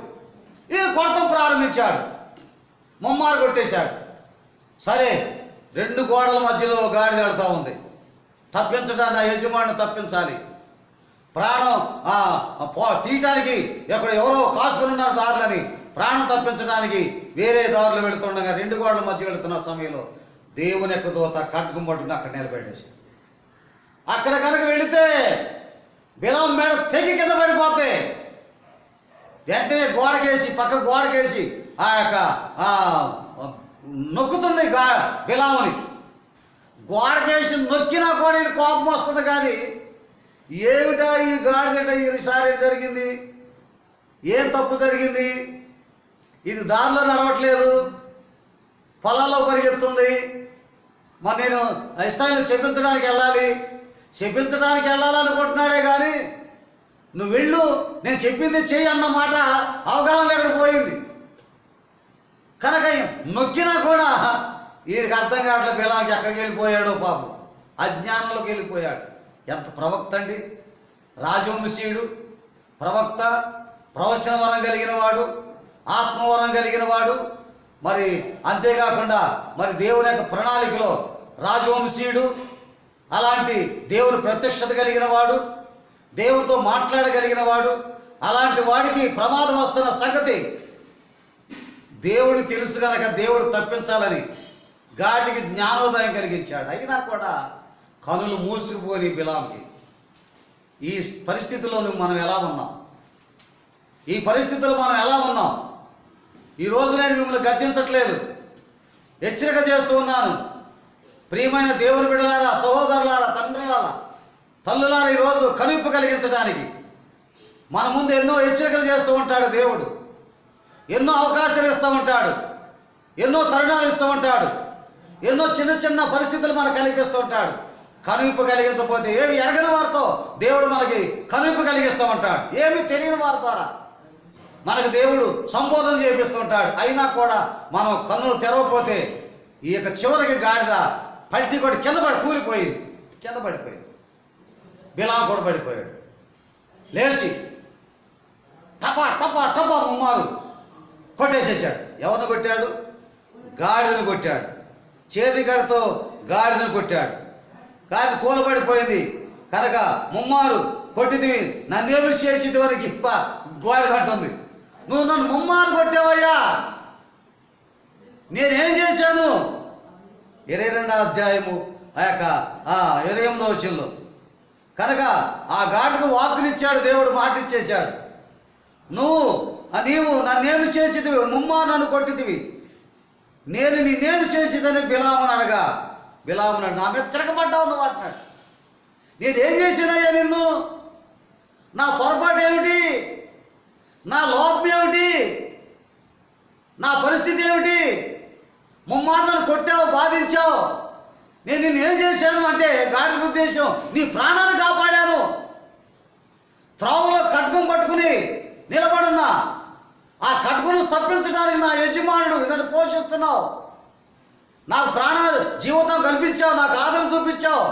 ఈయన కొడతం ప్రారంభించాడు, ముమ్మారు కొట్టేశాడు. సరే, 2 గోడల మధ్యలో గాడిద వెళ్తూ ఉంది. తప్పించడానికి ఆ యజమానిని తప్పించాలి. ప్రాణం తీయటానికి ఎవరో కాసుకుని ఉన్నారు దారులని, ప్రాణం తప్పించడానికి వేరే దారులు వెళుతుండగా 2 గోడల మధ్య వెళుతున్న సమయంలో దేవుని యొక్క దూత కట్టుకుని పట్టుకుని అక్కడ నిలబెట్టేసి, అక్కడ కనుక వెళితే బిలాము మేడ తెగి కింద పడిపోతే వెంటనే పక్క గోడకేసి ఆ యొక్క నొక్కుతుంది బిలాముని. గోడకేసి నొక్కినా కూడా కోపం వస్తుంది, కానీ ఏమిటా ఈ గాడిదట ఈసారి జరిగింది, ఏం తప్పు జరిగింది? ఇది దారిలో నడవట్లేదు, పొలాల్లో పరిగెత్తుంది. మరి నేను ఇశ్రాయేలును శపించడానికి వెళ్ళాలనుకుంటున్నాడే, కానీ నువ్వు వెళ్ళు, నేను చెప్పింది చెయ్యి అన్న మాట అవగాహన లేకుండా పోయింది. కనుక నొక్కినా కూడా వీడికి అర్థం కావట్లేదు బిలాముకి ఎక్కడికి వెళ్ళిపోయాడో, పాపం అజ్ఞానంలోకి వెళ్ళిపోయాడు. ఎంత ప్రవక్త అండి! రాజవంశీయుడు, ప్రవక్త, ప్రవచన వరం కలిగిన వాడు, ఆత్మవరం కలిగిన వాడు, మరి అంతేకాకుండా మరి దేవుని యొక్క ప్రణాళికలో రాజవంశీయుడు, అలాంటి దేవుని ప్రత్యక్షత కలిగిన వాడు, దేవునితో మాట్లాడగలిగిన వాడు. అలాంటి వాడికి ప్రమాదం వస్తున్న సంగతి దేవుడికి తెలుసు కనుక దేవుడు తప్పించాలని గాడికి జ్ఞానోదయం కలిగించాడు. అయినా కూడా కనులు మూసుకుపోని బిలాముకి. ఈ పరిస్థితిలో మనం ఎలా ఉన్నాం? ఈ పరిస్థితుల్లో మనం ఎలా ఉన్నాం? ఈరోజు నేను మిమ్మల్ని గద్దించట్లేదు, హెచ్చరిక చేస్తూ ఉన్నాను. ప్రియమైన దేవుని బిడ్డలారా, సహోదరులారా, తల్లులారా, ఈరోజు కనువిప్పు కలిగించడానికి మన ముందు ఎన్నో హెచ్చరికలు చేస్తూ ఉంటాడు దేవుడు. ఎన్నో అవకాశాలు ఇస్తూ ఉంటాడు, ఎన్నో తరుణాలు ఇస్తూ ఉంటాడు, ఎన్నో చిన్న పరిస్థితులు మనకు కల్పిస్తూ ఉంటాడు. కనువిప్పు కలిగించకపోతే ఏమి ఎరగని వారితో దేవుడు మనకి కనువిప్పు కలిగిస్తూ ఉంటాడు. ఏమి తెలియని వారి ద్వారా మనకు దేవుడు సంబోధన చేపిస్తూ ఉంటాడు. అయినా కూడా మనం కన్నులు తెరవకపోతే ఈ యొక్క చివరికి గాడిద పల్టీ కూడా కింద పడిపోయింది. బిలాము కూడా పడిపోయాడు. లేచి టపా ముమ్మారు కొట్టేసేసాడు. ఎవరిని కొట్టాడు? గాడిదను కొట్టాడు. చేతికరతో గాడిదను కొట్టాడు. గాడిద కూలబడిపోయింది కనుక ముమ్మారు కొట్టిదివి, నన్నేమి చేసేది వరకు గాడిద అంటుంది, నువ్వు నన్ను ముమ్మారు కొట్టావయ్యా, నేనేం చేశాను? 22వ అధ్యాయము 28వ వచనంలో. కనుక ఆ గాడిదకు వాక్కునిచ్చాడు దేవుడు, మాట ఇచ్చేశాడు. నీవు నన్నేమి చేసేదివి, ముమ్మారు నన్ను కొట్టిదివి, నేను నిన్నేమి చేసేదని బిలామును అనగా, బిలామును నా మీద తిరగబడ్డావు నువ్వు అంటున్నాడు. నేనేం చేశానయ్యా నిన్ను? నా పొరపాటు ఏమిటి? నా లోపం ఏమిటి? నా పరిస్థితి ఏమిటి? ముమ్మారు నన్ను కొట్టావు, బాధించావు, నేను నిన్నేం చేశాను అంటే గాడిద ఉద్దేశం నీ ప్రాణాన్ని కాపాడాను. త్రోవలో కట్కం పట్టుకుని నిలబడున్నా, ఆ కట్కును తప్పించడానికి నా యజమానుడు నన్ను పోషిస్తున్నావు, నాకు జీవితం కల్పించావు, నాకు ఆదరణ చూపించావు,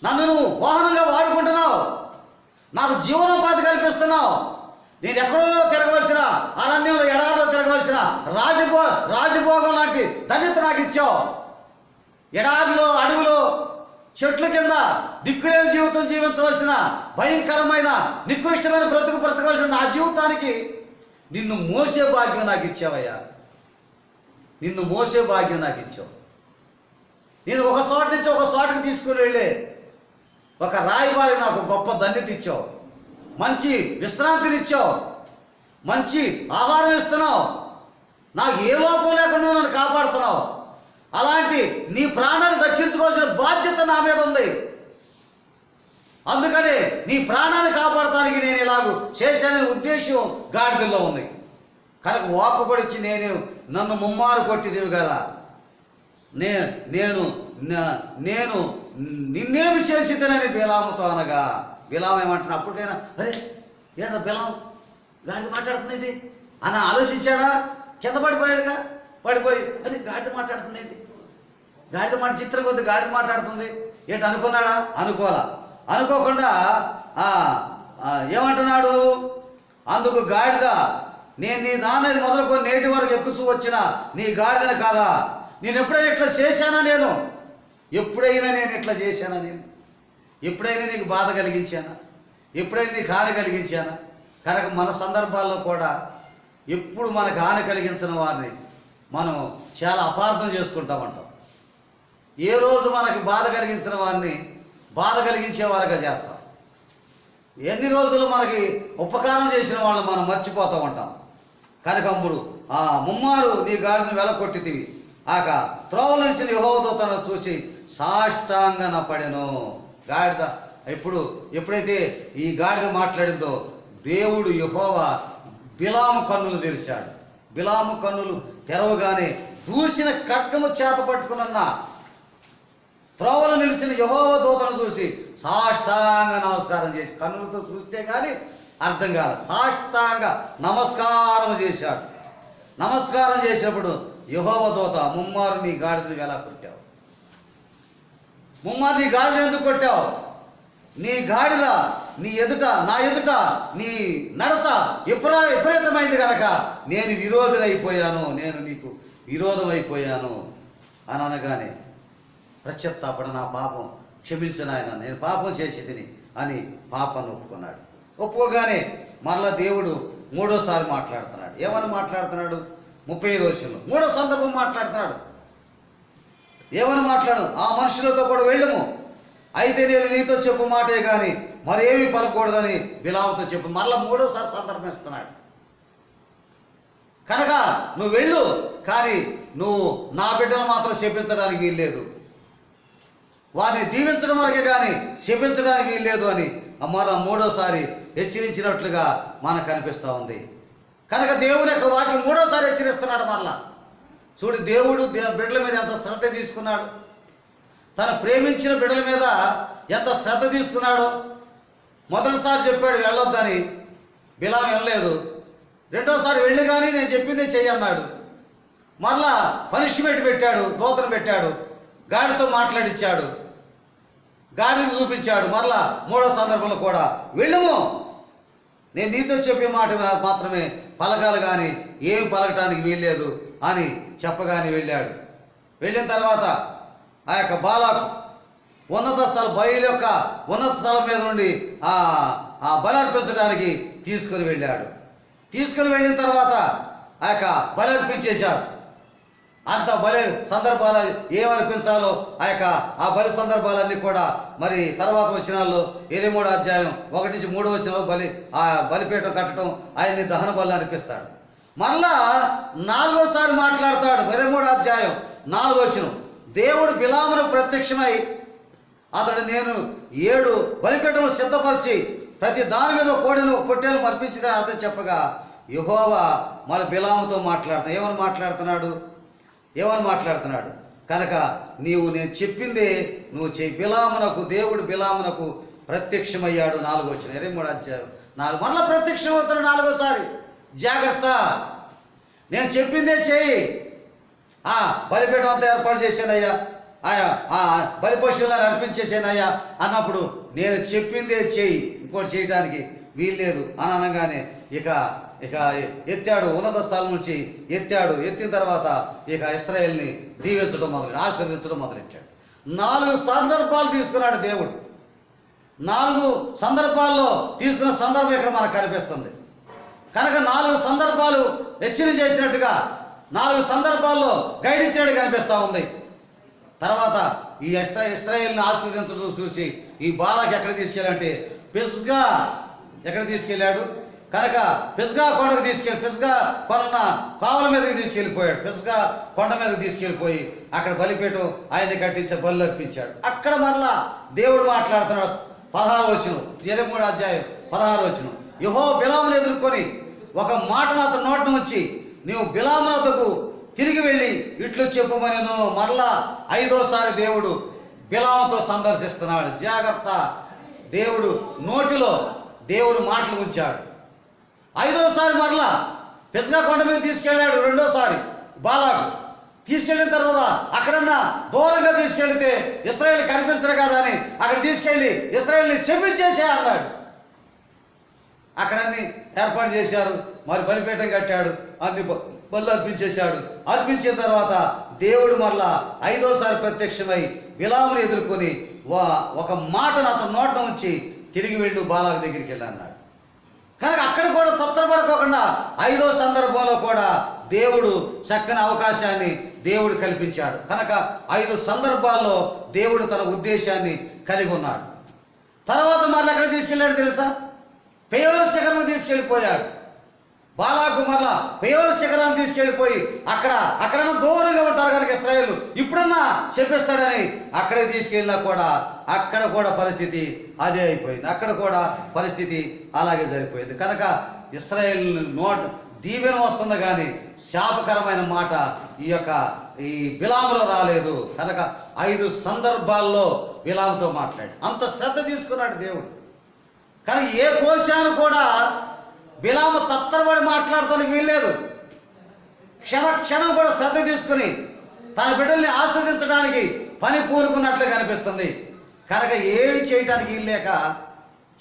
నన్ను నువ్వు వాహనంగా వాడుకుంటున్నావు, నాకు జీవనోపాధి కల్పిస్తున్నావు. నేను ఎక్కడో తిరగవలసిన అరణ్యంలో ఎడారిలో తిరగవలసిన రాజభోగం లాంటి ధన్యత నాకు ఇచ్చావు. ఎడారిలో అడవిలో చెట్ల కింద దిక్కులేని జీవితం జీవించవలసిన భయంకరమైన నికృష్టమైన బ్రతకవలసిన నా జీవితానికి నిన్ను మోసే భాగ్యం నాకు ఇచ్చావయ్యా, నిన్ను మోసే భాగ్యం నాకు ఇచ్చావు. నేను ఒక చోట నుంచి ఒక చోటకి తీసుకుని వెళ్ళే ఒక రాయబారి నాకు గొప్ప ధన్యత ఇచ్చావు, మంచి విశ్రాంతిని ఇచ్చావు, మంచి ఆహారం ఇస్తున్నావు, నాకు ఏ లోపం లేకుండా నన్ను కాపాడుతున్నావు. అలాంటి నీ ప్రాణాన్ని దక్కించుకోవాల్సిన బాధ్యత నా మీద ఉంది. అందుకని నీ ప్రాణాన్ని కాపాడటానికి నేను ఇలాగూ చేశాననే ఉద్దేశం గాడిదల్లో ఉంది. కనుక వాక్కు కూడా ఇచ్చి నన్ను ముమ్మారు కొట్టిదివి కదా, నేను నిన్నేమి చేసిద్దనని బిలాముతో అనగా, బిలాం ఏమంటున్నా అప్పటికైనా అరే ఏంటో బిలాం గాడిద మాట్లాడుతుందేంటి అని ఆలోచించాడా? కింద పడిపోయాడుగా, పడిపోయి అది గాడిద మాట్లాడుతుందేంటి, గాడిద మాట చిత్రం కొద్ది గాడిద మాట్లాడుతుంది ఏంటి అనుకున్నాడా? అనుకోకుండా ఏమంటున్నాడు? అందుకు గాడిద, నేను నీ దాన్ని మొదలుకొని నేటి వరకు ఎక్కుచూ వచ్చిన నీ గాడిదని కాదా? నేను ఎప్పుడైనా ఇట్లా చేశానా? ఎప్పుడైనా నేను ఇట్లా చేశానా? ఎప్పుడైనా నీకు బాధ కలిగించానా? ఎప్పుడైనా నీకు హాని కలిగించానా? కనుక మన సందర్భాల్లో కూడా ఎప్పుడు మనకు హాని కలిగించిన వారిని మనం చాలా అపార్థం చేసుకుంటామంటాం. ఏ రోజు మనకి బాధ కలిగించిన వారిని బాధ కలిగించే వారుగా చేస్తాం. ఎన్ని రోజులు మనకి ఉపకారం చేసిన వాళ్ళని మనం మర్చిపోతూ ఉంటాం. కనకంబుడు ముమ్మారు నీ గాడిదను వెలకొట్టితివి, త్రోవలు నిలిచిన యెహోవా దూతను చూసి సాష్టాంగన పడెను. గాడిద ఎప్పుడైతే ఈ గాడిద మాట్లాడిందో దేవుడు యెహోవా బిలాము కన్నులు తెరిచాడు. బిలాము కన్నులు తెరవగానే దూసిన ఖడ్గము చేత పట్టుకున్న త్రోవలు నిలిచిన యెహోవా దూతను చూసి సాష్టాంగ నమస్కారం చేసి, కన్నులతో చూస్తే కానీ అర్థం కాదు, సాష్టాంగ నమస్కారం చేశాడు. నమస్కారం చేసినప్పుడు యెహోవా దూత, ముమ్మారు నీ గాడిదని ఎలా కొట్టావు? ముమ్మారు నీ గాడిద ఎందుకు కొట్టావు? నీ గాడిద నా ఎదుట నీ నడత విపరీతమైంది కనుక నేను విరోధులైపోయాను, నేను నీకు విరోధమైపోయాను అని అనగానే ప్రత్యత్తాపడ, నా పాపం క్షమించిన ఆయన, నేను పాపం చేసి తిని అని పాపాన్ని ఒప్పుకున్నాడు. ఒప్పుకోగానే మరలా దేవుడు మూడోసారి మాట్లాడుతున్నాడు. ఏమని మాట్లాడుతున్నాడు? 35వ వచనంలో మూడో సందర్భం మాట్లాడుతున్నాడు. ఏమని మాట్లాడు? ఆ మనుషులతో కూడా వెళ్ళము, అయితే నేను నీతో చెప్పు మాటే కానీ మరేమీ పలకూడదని బిలాముతో చెప్పు. మరలా మూడోసారి సందర్భం ఇస్తున్నాడు. కనుక నువ్వు వెళ్ళు, కానీ నువ్వు నా బిడ్డను మాత్రం శపించడానికి వీల్లేదు, వారిని దీవించడం వరకే కానీ శపించడానికి వీల్లేదు అని మరో మూడోసారి హెచ్చరించినట్లుగా మనకు కనిపిస్తూ ఉంది. కనుక దేవుని యొక్క వాక్యం మూడోసారి హెచ్చరిస్తున్నాడు. మరలా చూడు, దేవుడు బిడ్డల మీద ఎంత శ్రద్ధ తీసుకున్నాడు, తను ప్రేమించిన బిడ్డల మీద ఎంత శ్రద్ధ తీసుకున్నాడో. మొదటిసారి చెప్పాడు వెళ్ళొద్దని, బిలాం వెళ్ళలేదు. రెండోసారి వెళ్ళి కానీ నేను చెప్పిందే చెయ్యన్నాడు. మరలా పనిష్మెంట్ పెట్టాడు, దూతను పెట్టాడు, గాడితో మాట్లాడించాడు, గాడిని చూపించాడు. మరలా మూడో సందర్భంలో కూడా వెళ్ళము, నేను నీతో చెప్పే మాట మాత్రమే పలకాలు కానీ ఏమి పలకటానికి వీల్లేదు అని చెప్పగానే వెళ్ళాడు. వెళ్ళిన తర్వాత ఆ యొక్క బాలాకు ఉన్నత స్థలం బయలు యొక్క ఉన్నత స్థలం మీద నుండి ఆ బలి అర్పించడానికి తీసుకుని వెళ్ళాడు. తీసుకుని వెళ్ళిన తర్వాత ఆ యొక్క బలి అర్పించేశారు. అంత బలి సందర్భాలు ఏమనిపించాలో ఆ బలి సందర్భాలన్నీ కూడా మరి తర్వాత వచనాల్లో 23వ అధ్యాయం 1 నుంచి 3 వచనాల్లో ఆ బలిపీఠం కట్టడం, ఆయన్ని దహన బలి అనిపిస్తాడు. మరలా 4వసారి మాట్లాడతాడు. 23వ అధ్యాయం 4వ వచనం, దేవుడు బిలామును ప్రత్యక్షమై అతడు నేను 7 బలిపీఠములు సిద్ధపరిచి ప్రతి దాని మీద కోడిని పొట్టేలు మర్పించిందని అతను చెప్పగా యెహోవా మళ్ళీ బిలాముతో ఏమని మాట్లాడుతున్నాడు కనుక నేను చెప్పిందే నువ్వు చెయ్యి. దేవుడు బిలామునకు ప్రత్యక్షమయ్యాడు. 4వ వచనం 23వ అధ్యాయం 4. మరలా ప్రత్యక్షం అవుతాడు 4వసారి. జాగ్రత్త, నేను చెప్పిందే చెయ్యి. బలిపీఠం అంతా ఏర్పాటు చేశానయ్యా, బలి పశువులను అర్పించేసానయ్యా అన్నప్పుడు నేను చెప్పిందే చెయ్యి, ఇంకోటి చేయటానికి వీల్లేదు అని అనగానే ఇక ఎత్తాడు. ఉన్నత స్థలం నుంచి ఎత్తిన తర్వాత ఇక ఇశ్రాయేల్ని ఆశీర్వదించడం మొదలెట్టాడు. 4 సందర్భాలు తీసుకున్నాడు దేవుడు. 4 సందర్భాల్లో తీసుకున్న సందర్భం ఇక్కడ మనకు కనిపిస్తుంది. కనుక 4 సందర్భాలు హెచ్చరిక చేసినట్టుగా 4 సందర్భాల్లో గైడ్ ఇచ్చినట్టు కనిపిస్తూ ఉంది. తర్వాత ఈ ఇశ్రాయేల్ని ఆశీర్వదించడం చూసి ఈ బాలాకి ఎక్కడ తీసుకెళ్ళాలంటే పిస్గా ఎక్కడ తీసుకెళ్ళాడు కనుక పిస్గా కొండకు పిస్గా కొండ కావల మీదకి తీసుకెళ్ళిపోయాడు. పిస్గా కొండ మీదకి తీసుకెళ్ళిపోయి అక్కడ బలిపీఠం ఆయన్ని కట్టించే బలు అర్పించాడు. అక్కడ మరలా దేవుడు మాట్లాడుతున్నాడు. 16వ వచనం 23వ అధ్యాయం 16వ వచనం, యెహోవా బిలామును ఎదుర్కొని ఒక మాటను అతని నోట నుంచి నీవు బిలామునకు తిరిగి వెళ్ళి ఇట్లు చెప్పుమనెను. మరలా 5వసారి దేవుడు బిలాముతో సందర్శిస్తున్నాడు. జాగ్రత్త, దేవుడు నోటిలో దేవుడు మాటలు ఉంచాడు. 5వసారి మరలా పిస్గా కొండ మీద తీసుకెళ్ళాడు. 2వసారి బాలాకు తీసుకెళ్ళిన తర్వాత అక్కడన్నా దూరంగా తీసుకెళ్తే ఇశ్రాయేల్ కనిపించరు కదా అని అక్కడ తీసుకెళ్ళి ఇశ్రాయేల్ని శపించేసే అన్నాడు. అక్కడన్నీ ఏర్పాటు చేశారు. మరి బలిపీఠం కట్టాడు, అన్ని బలు అర్పించేశాడు. అర్పించిన తర్వాత దేవుడు మరలా 5వసారి ప్రత్యక్షమై బిలామును ఎదుర్కొని ఒక మాటను అతని నోట ఉంచి తిరిగి వెళ్ళు బాలాకు దగ్గరికి వెళ్ళి అన్నాడు. కనుక అక్కడ కూడా తొందరపడుకోకుండా 5వ సందర్భంలో కూడా దేవుడు చక్కని అవకాశాన్ని దేవుడు కల్పించాడు. కనుక 5 సందర్భాల్లో దేవుడు తన ఉద్దేశాన్ని కలిగి ఉన్నాడు. తర్వాత మళ్ళీ ఎక్కడ తీసుకెళ్ళాడు తెలుసా? పెయోరు శిఖరం తీసుకెళ్ళిపోయాడు. బాలాకు మరలా పెయోరు శిఖరాన్ని తీసుకెళ్ళిపోయి అక్కడన్నా దూరంగా ఉంటారు కనుక ఇశ్రాయేలు ఇప్పుడన్నా చెప్పిస్తాడని అక్కడికి తీసుకెళ్ళినా కూడా అక్కడ కూడా పరిస్థితి అదే అయిపోయింది. అక్కడ కూడా పరిస్థితి అలాగే సరిపోయింది. కనుక ఇశ్రాయేల్ దీవెన వస్తుంది కానీ శాపకరమైన మాట ఈ బిలాములో రాలేదు. కనుక 5 సందర్భాల్లో బిలాముతో మాట్లాడి అంత శ్రద్ధ తీసుకున్నాడు దేవుడు. కానీ ఏ కోశాను కూడా బిలాము తత్తరబడి మాట్లాడటానికి వీల్లేదు. క్షణం కూడా శ్రద్ధ తీసుకుని తన బిడ్డల్ని ఆస్వాదించడానికి పని పూనుకున్నట్లు కనిపిస్తుంది. కనుక ఏమి చేయటానికి వీల్లేక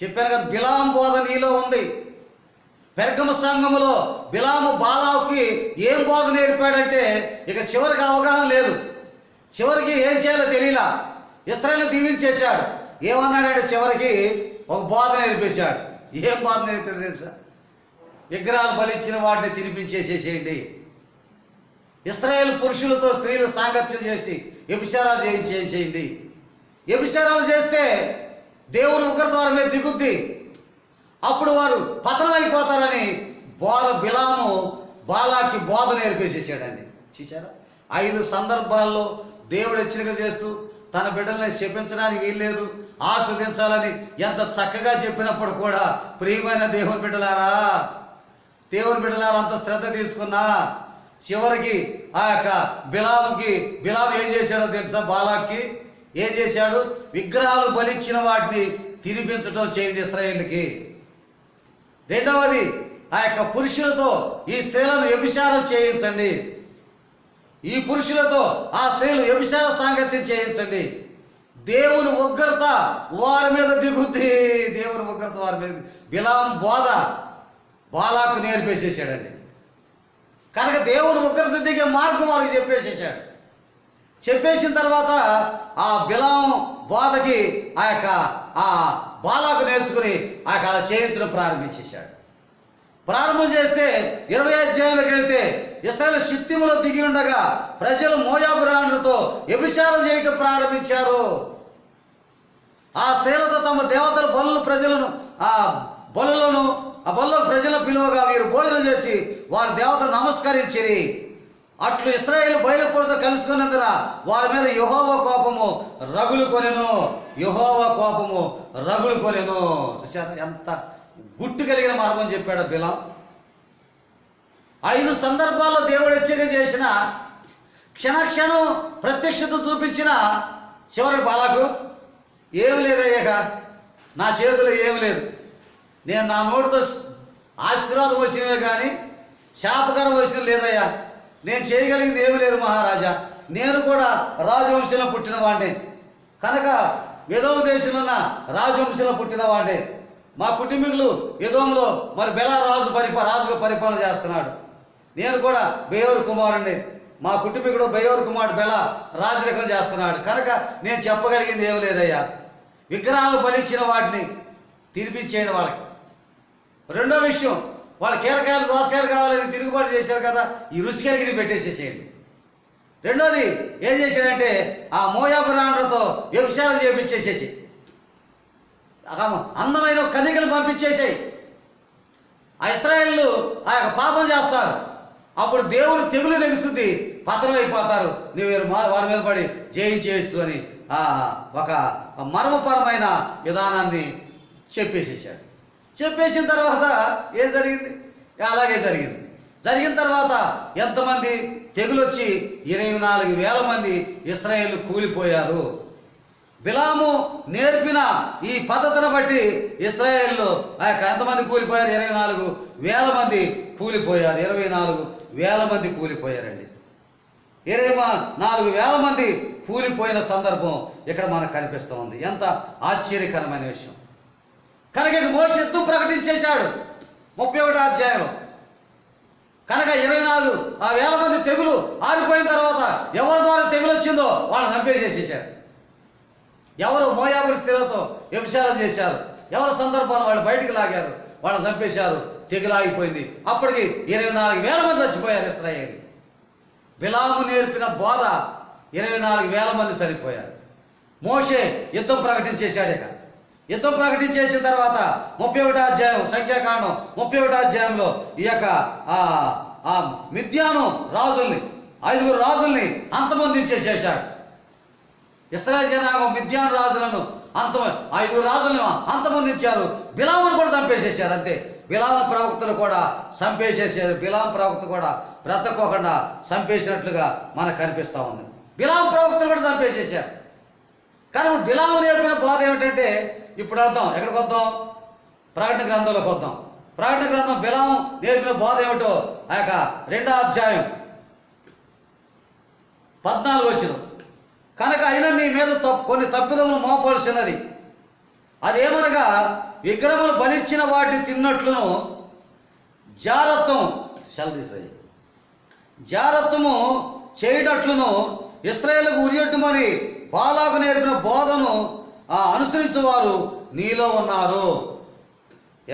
చెప్పాను కదా, బిలాము బోధ నీలో ఉంది. పెర్గము సంఘములో బిలాము బాలాకుకి ఏం బోధ నేర్పాడంటే ఇక చివరికి అవగాహన లేదు. చివరికి ఏం చేయాలో తెలియలా. ఇశ్రాయేలును దీవించేశాడు. ఏమన్నాడంటే చివరికి ఒక బోధ నేర్పేశాడు. ఏం బోధ నేర్పాడు తెలుసా? విగ్రహాలు బలిచ్చిన వాటిని తినిపించేసేసేయండి. ఇశ్రాయేలు పురుషులతో స్త్రీలు సాంగత్యం చేసి వ్యభిచారాలు చేయించేయండి. వ్యభిచారాలు చేస్తే దేవుని ఉగ్రత వారి మీద దిగుద్ది, అప్పుడు వారు పతనం అయిపోతారని బిలాము బాలాకి బోధ నేర్పేసేసాడండి. చూసారా? 5 సందర్భాల్లో దేవుడు హెచ్చరిక చేస్తూ తన బిడ్డల్ని శపించడానికి వీల్లేదు, ఆస్వాదించాలని ఎంత చక్కగా చెప్పినప్పుడు కూడా ప్రియమైన దేవుని బిడ్డలారా అంత శ్రద్ధ తీసుకున్నా చివరికి ఆ యొక్క బిలాము ఏం చేశాడో తెలుసా? బాలాకి ఏం చేశాడు? విగ్రహాలు బలిచ్చిన వాటిని తినిపించడం చేయండి ఇశ్రాయేలుకి. రెండవది ఆ యొక్క పురుషులతో ఈ స్త్రీలను వ్యభిచారం చేయించండి. ఈ పురుషులతో ఆ స్త్రీలు వ్యభిచార సాంగత్యం చేయించండి. దేవుని ఉగ్రత వారి మీద దిగుద్ది. దేవుని ఉగ్రత వారి మీద బిలాము బోధ బాలాకు నేర్పేసేసాడండి. కనుక దేవుని ఉగ్రత దిగే మార్గం వాళ్ళకి చెప్పేసేసాడు. చెప్పేసిన తర్వాత ఆ బిలాము బోధకి ఆ బాలాకు నేర్చుకుని అలా చేయించడం ప్రారంభించేశాడు. ప్రారంభం చేస్తే 20 అధ్యాయంలోకి వెళితే ఇశ్రాయేలు షిత్తీములో దిగి ఉండగా ప్రజలు మోయాబు రాణులతో వ్యభిచారం చేయటం ప్రారంభించారు. ఆ స్త్రీలతో తమ దేవతల బలులను ప్రజలను ఆ బలులను ప్రజలను పిలువగా వీరు భోజనం చేసి వారి దేవత నమస్కరించిరి. అట్లు ఇశ్రాయేలు బయలుపొడితో కలుసుకున్నందున వారి మీద యెహోవా కోపము రగులు కొనెను. చూశారా ఎంత గుట్టు కలిగిన మార్గం చెప్పాడు బిలాం. 5 సందర్భాల్లో దేవుడు హెచ్చరిక చేసిన, క్షణక్షణం ప్రత్యక్షత చూపించిన చివరి బాలకు ఏమి లేదయ్యాక నా చేతిలో ఏమి లేదు, నేను నా నోటితో ఆశీర్వాదం వచ్చినవే కానీ శాపకరం వచ్చిన లేదయ్యా, నేను చేయగలిగింది ఏమి లేదు మహారాజా, నేను కూడా రాజవంశంలో పుట్టిన వాడిని కనుక ఎదోము దేశంలో ఉన్న రాజవంశంలో పుట్టిన వాడిని. మా కుటుంబీకులు ఎదోములో మరి బెలా రాజుగా పరిపాలన చేస్తున్నాడు. నేను కూడా బెయోరు కుమారుణ్ణి, మా కుటుంబీకుడు బెయోరు కుమారుడు బెలా రాజరికం చేస్తున్నాడు కనుక నేను చెప్పగలిగింది ఏమి లేదయ్యా. విగ్రహాలు బలిచ్చిన వాటిని తినిపించేయండి వాళ్ళకి. రెండో విషయం, వాళ్ళు కీరకాయలు దోసకాయలు కావాలని తిరుగుబాటు చేశారు కదా, ఈ రుచి కలిగి పెట్టేసేసేయండి. రెండోది ఏం చేశాడంటే ఆ మోయాబు రాండ్రతో వ్యభిచారం చేపించేసేసి అందమైన కన్యకలు పంపించేసాయి. ఆ ఇశ్రాయేలు ఆ యొక్క పాపం చేస్తారు. అప్పుడు దేవుడు తెగులు తెలుస్తుంది, పతనం అయిపోతారు, నువ్వు వారి మీద పడి జయించేయచ్చు అని ఒక మర్మపరమైన విధానాన్ని చెప్పేసేసాడు. చెప్పేసిన తర్వాత ఏం జరిగింది? అలాగే జరిగింది. జరిగిన తర్వాత ఎంతమంది తెగులు వచ్చి 24,000 మంది ఇశ్రాయేలు కూలిపోయారు. బిలాము నేర్పిన ఈ పద్ధతిని బట్టి ఇశ్రాయేల్లో ఎంతమంది కూలిపోయారు? 24,000 మంది కూలిపోయారు. 24,000 మంది కూలిపోయారండి. 24,000 మంది కూలిపోయిన సందర్భం ఇక్కడ మనకు కనిపిస్తూ ఉంది. ఎంత ఆశ్చర్యకరమైన విషయం. కనుక మోషే యుద్ధం ప్రకటించేశాడు 31వ అధ్యాయంలో. కనుక 24,000 మంది తెగులు ఆరిపోయిన తర్వాత ఎవరి ద్వారా తెగులు వచ్చిందో వాళ్ళని చంపేసేసేసారు. ఎవరు మోయాబు స్త్రీలతో వ్యభిచారం చేశారు, ఎవరి సందర్భాన్ని వాళ్ళు బయటికి లాగారు, వాళ్ళని చంపేశారు, తెగులు ఆగిపోయింది. అప్పటికి 24,000 మంది చచ్చిపోయారు ఇశ్రాయేలు. బిలాము నేర్పిన బోధ 24,000 మంది సరిపోయారు. మోషే యుద్ధం ప్రకటించేశాడు. ఇక యుద్ధం ప్రకటించేసిన తర్వాత 31వ అధ్యాయం సంఖ్యాకాండం 31వ అధ్యాయంలో ఈ యొక్క మిద్యాను రాజుల్ని 5 రాజుల్ని అంతమొందించేసేసాడు. ఇశ్రాయేలు జనాంగం మిద్యాను రాజులను 5 రాజులను అంతమొందించారు. బిలామును కూడా చంపేసేసారు. అంతే, బిలాము ప్రవక్తలు కూడా చంపేసేసారు. బిలాము ప్రవక్త కూడా బ్రతకోకుండా చంపేసినట్లుగా మనకు కనిపిస్తూ ఉంది. బిలాము ప్రవక్తలు కూడా చంపేసేసారు. కానీ బిలాము నేర్పిన బోధ ఏమిటంటే, ఇప్పుడు అర్థం ఎక్కడికి వద్దాం? ప్రకటన గ్రంథంలోకి వద్దాం. ప్రకటన గ్రంథం బిలాము నేర్పిన బోధ ఏమిటో ఆ యొక్క 2వ అధ్యాయం 14 వచనం. కనుక అయినా నీ మీద కొన్ని తప్పిదములు మోపవలసినది, అదేమనగా విగ్రహములు బలిచ్చిన వాటిని తిన్నట్లును జారత్వము చేయటట్లును ఇశ్రాయేలుకు ఉరియట్టుమని బాలాకు నేర్పిన బోధను అనుసరించేవారు నీలో ఉన్నారు.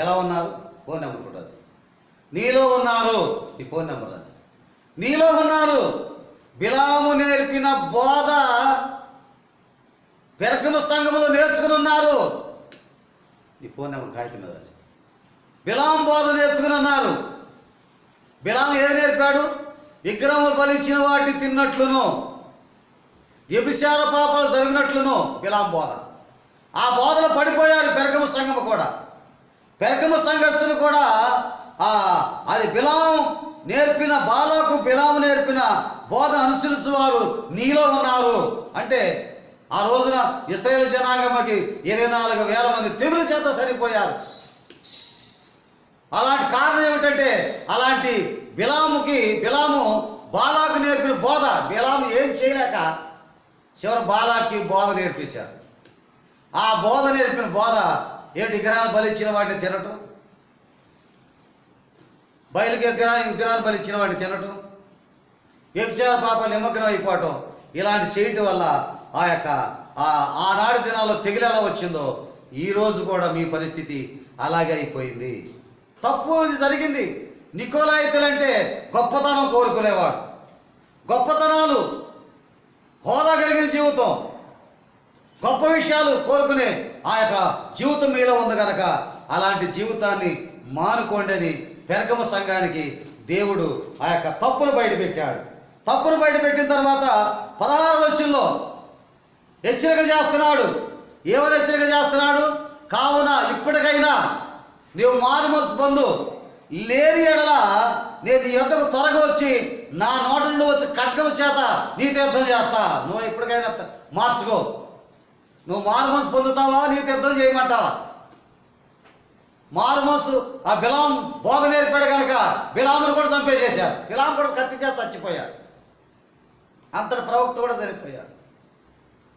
ఎలా ఉన్నారు? ఫోన్ నెంబర్ కూడా రాసి, నీలో ఉన్నారు. ఈ ఫోన్ నెంబర్ రాసి, నీలో ఉన్నారు. బిలాము నేర్పిన బోధ పెరకము సంఘములో నేర్చుకుని ఉన్నారు. ఈ ఫోన్ నెంబర్ కాగితం మీద రాసి, బిలాము బోధ నేర్చుకుని ఉన్నారు. బిలాము ఏం నేర్పాడు? విగ్రహములు బలిచ్చిన వాటిని తిన్నట్లును వ్యభిచార పాపాలు జరిగినట్లును బిలాము బోధ. ఆ బోధలో పడిపోయారు పెరకము సంఘము కూడా. పెరకము సంఘస్థులు కూడా అది బిలాము నేర్పిన బాలాకు బిలాము నేర్పిన బోధన అనుసరించేవారు నీలో ఉన్నారు. అంటే ఆ రోజున ఇశ్రాయేలు జనాంగంకి 24,000 మంది తెగులు చేత సరిపోయారు. అలాంటి కారణం ఏమిటంటే, అలాంటి బిలాము బాలాకు నేర్పిన బోధ, బిలాము ఏం చేయలేక చివరి బాలాకి బోధ నేర్పించారు. ఆ బోధ నేర్పిన బోధ ఏమిటి? విగ్రహాలు బలిచ్చిన వాటిని తినటం, విగ్రహాలు బలిచ్చిన వాటిని తినటం, వ్యభిచార పాపాలు నిమగ్నం అయిపోవటం, ఇలాంటి చేయటం వల్ల ఆ యొక్క ఆనాటి దినాల్లో తెగులు ఎలా వచ్చిందో ఈరోజు కూడా మీ పరిస్థితి అలాగే అయిపోయింది. తప్పు ఇది జరిగింది. నికోలాయితులంటే గొప్పతనం కోరుకునేవాడు, గొప్పతనాలు, హోదా కలిగిన జీవితం, గొప్ప విషయాలు కోరుకునే ఆ యొక్క జీవితం మీలో ఉంది కనుక అలాంటి జీవితాన్ని మానుకోండి అని పెరగమ సంఘానికి దేవుడు ఆ యొక్క తప్పును బయటపెట్టాడు. తప్పును బయటపెట్టిన తర్వాత 16వ వచనంలో హెచ్చరిక చేస్తున్నాడు. ఏమని హెచ్చరిక చేస్తున్నాడు? కావున ఇప్పటికైనా నీవు మారుమనసు పొందు, లేని ఎడల నేను నీ యొద్దకు త్వరగా వచ్చి నా నోట నుండి వచ్చి ఖడ్గం చేత నీ తీర్థం చేస్తా. నువ్వు ఇప్పటికైనా మార్చుకో. నువ్వు మారుమనసు పొందుతావా, నీ తీర్థం చేయమంటావా? మారుమనసు ఆ బిలాం బోధ నేర్పాడు కనుక బిలామును కూడా చంపేసేశారు. బిలాం కూడా కత్తి చేత చచ్చిపోయాడు. అంతటి ప్రవక్త కూడా సరిపోయాడు.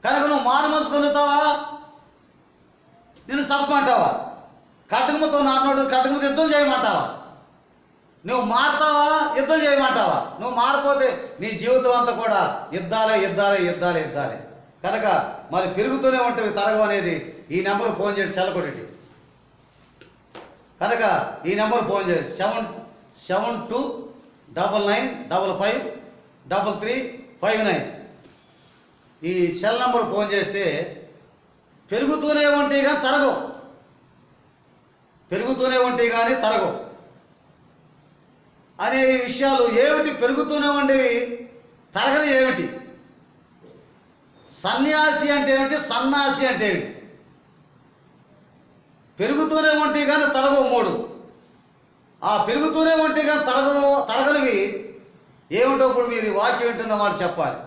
కనుక నువ్వు మారుమనసు పొందుతావా, నిన్ను చంపమంటావా? కట్టుకుమతో నాటినోడు కట్టుకుమతో యుద్ధం చేయమంటావా? నువ్వు మారుతావా, యుద్ధం చేయమంటావా? నువ్వు మారిపోతే నీ జీవితం అంతా కూడా యుద్ధాలే యుద్ధాలే యుద్ధాలే యుద్ధాలే. కనుక మరి పెరుగుతూనే ఉంటుంది తరగం అనేది. ఈ నెంబర్ ఫోన్ చేయండి, సెలకొట్టి. కనుక ఈ నెంబర్ ఫోన్ చేయండి 7729955359. ఈ సెల్ నెంబర్ ఫోన్ చేస్తే పెరుగుతూనే ఉంటాయి కానీ తరగవు, పెరుగుతూనే ఉంటాయి కానీ తరగవు అనే విషయాలు ఏమిటి? పెరుగుతూనే ఉండేవి, తరగని ఏమిటి? సన్యాసి అంటే ఏమిటి? సన్నాసి అంటే ఏమిటి? పెరుగుతూనే ఉంటాయి కానీ తరగవు 3. ఆ పెరుగుతూనే ఉంటాయి కానీ తరగనివి ఏమిటో ఇప్పుడు మీరు వాక్యం వింటున్న వాళ్ళు చెప్పాలి.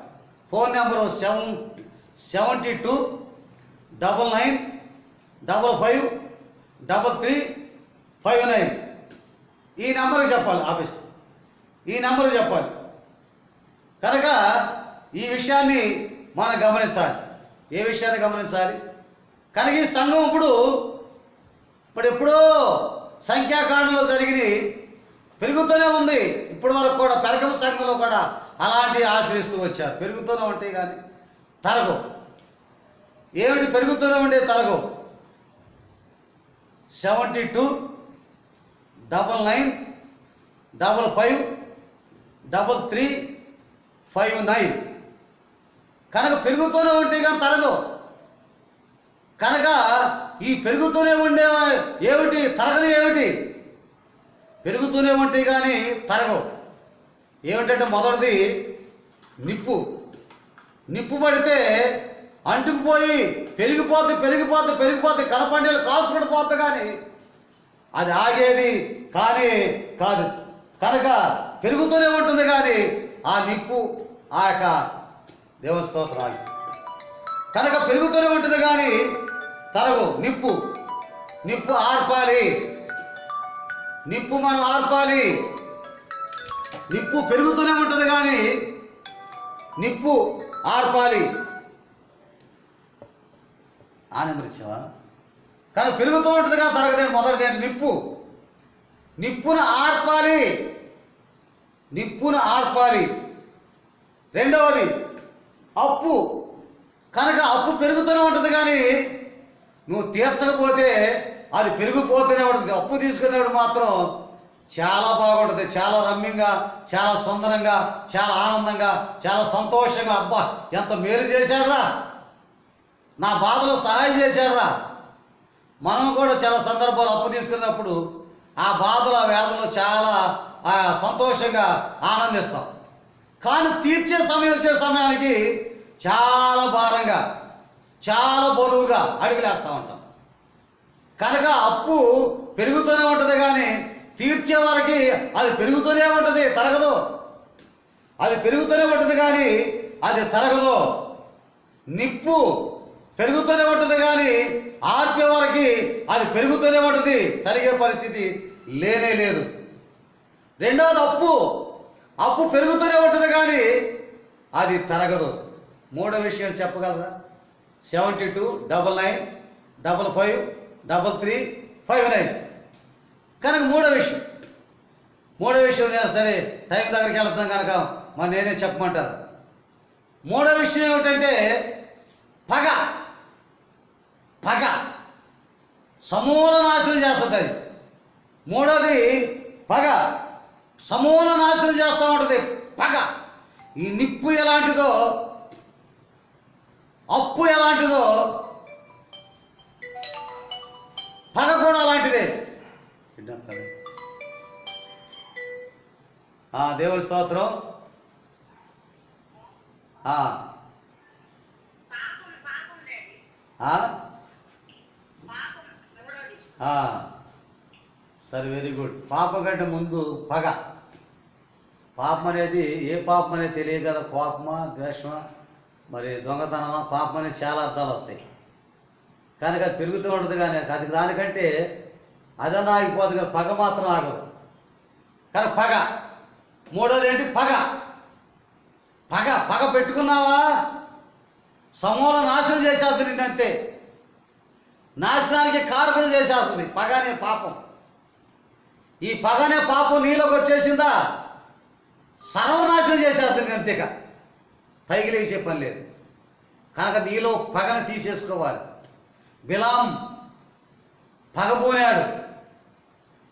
Phone number 7299553359. ఈ నెంబర్కి చెప్పాలి, ఆఫీస్ ఈ నెంబర్కి చెప్పాలి. కనుక ఈ విషయాన్ని మనం గమనించాలి. ఏ విషయాన్ని గమనించాలి? కనుక ఈ సంఘం ఎప్పుడో సంఖ్యాకాండంలో జరిగింది, పెరుగుతూనే ఉంది. ఇప్పటి వరకు కూడా పెరగమ సంఘంలో కూడా అలాంటివి ఆచరిస్తూ వచ్చారు. పెరుగుతూనే ఉంటాయి కానీ తరగవు. ఏమిటి పెరుగుతూనే ఉండే తరగవు? 7299553359. కనుక పెరుగుతూనే ఉంటాయి కానీ తరగవు. కనుక ఈ పెరుగుతూనే ఉండే ఏమిటి? తరగని ఏమిటి? పెరుగుతూనే ఉంటాయి కానీ తరగవు. ఏమిటంటే మొదటిది నిప్పు. నిప్పు పడితే అంటుకుపోయి పెరిగిపోతే కనపండిలు కాల్చుకుంటూ కానీ అది ఆగేది కానీ కాదు. కనుక పెరుగుతూనే ఉంటుంది కానీ ఆ నిప్పు ఆ యొక్క దేవుని స్తోత్రాలు. కనుక పెరుగుతూనే ఉంటుంది కానీ తరగు. నిప్పు ఆర్పాలి. నిప్పు మనం ఆర్పాలి. నిప్పు పెరుగుతూనే ఉంటుంది కానీ నిప్పు ఆర్పాలి. ఆనమరిచావా? కానీ పెరుగుతూ ఉంటుంది కానీ తరగదేంటి? మొదటిది ఏంటి? నిప్పును ఆర్పాలి. రెండవది అప్పు. కనుక అప్పు పెరుగుతూనే ఉంటుంది కానీ నువ్వు తీర్చకపోతే అది పెరిగిపోతూనే ఉంటుంది. అప్పు తీసుకునేవాడు మాత్రం చాలా బాగుంటుంది, చాలా రమ్యంగా, చాలా సుందరంగా, చాలా ఆనందంగా, చాలా సంతోషంగా. అబ్బా ఎంత మేలు చేశాడురా, నా బాధలో సహాయం చేశాడురా. మనం కూడా చాలా సందర్భాలు అప్పు తీసుకున్నప్పుడు ఆ బాధలు, ఆ వేదనలు చాలా సంతోషంగా ఆనందిస్తాం. కానీ తీర్చే సమయం వచ్చే సమయానికి చాలా భారంగా, చాలా బరువుగా అడుగులేస్తూ ఉంటాం. కనుక అప్పు పెరుగుతూనే ఉంటుంది కానీ తీర్చే వారికి అది పెరుగుతూనే ఉంటుంది, తరగదు. అది పెరుగుతూనే ఉంటుంది కానీ అది తరగదు. నిప్పు పెరుగుతూనే ఉంటుంది కానీ ఆర్పే వారికి అది పెరుగుతూనే ఉంటుంది, తరిగే పరిస్థితి లేనే లేదు. రెండవది అప్పు పెరుగుతూనే ఉంటుంది కానీ అది తరగదు. మూడో విషయం చెప్పగలరా? 7299555359. కనుక మూడో విషయం నేను సరే టైం దగ్గరికి వెళ్తాను కనుక మరి నేనే చెప్పమంటారు. మూడో విషయం ఏమిటంటే పగ. పగ సమూల నాశనం చేస్తుంది అది. మూడోది పగ సమూల నాశనం చేస్తూ ఉంటుంది పగ. ఈ నిప్పు ఎలాంటిదో, అప్పు ఎలాంటిదో, పగ కూడా అలాంటిదే. దేవుని స్తోత్రం. సరే, వెరీ గుడ్. పాపం కంటే ముందు పగ. పాపం అనేది ఏ పాపం అనేది తెలియదు కదా. కోపమా, ద్వేషమా, మరి దొంగతనమా, పాపం అనేది చాలా అర్థాలు వస్తాయి. కానీ అది పెరుగుతూ ఉంటుంది. కానీ అది దానికంటే అదన్నా ఆగిపోతుంది కదా, పగ మాత్రం ఆగదు. కానీ పగ. మూడోది ఏంటి? పగ. పగ పగ పెట్టుకున్నావా సమూల నాశనం చేసేస్తుంది నిన్నంతే. నాశనానికి కారకులు చేసేస్తుంది పగ అనే పాపం. ఈ పగ అనే పాపం నీలోకి వచ్చేసిందా సర్వనాశనం చేసేస్తుంది అంతేక, పైకి లేచే పని లేదు. కనుక నీలో పగను తీసేసుకోవాలి. బిలాం పగబోనాడు.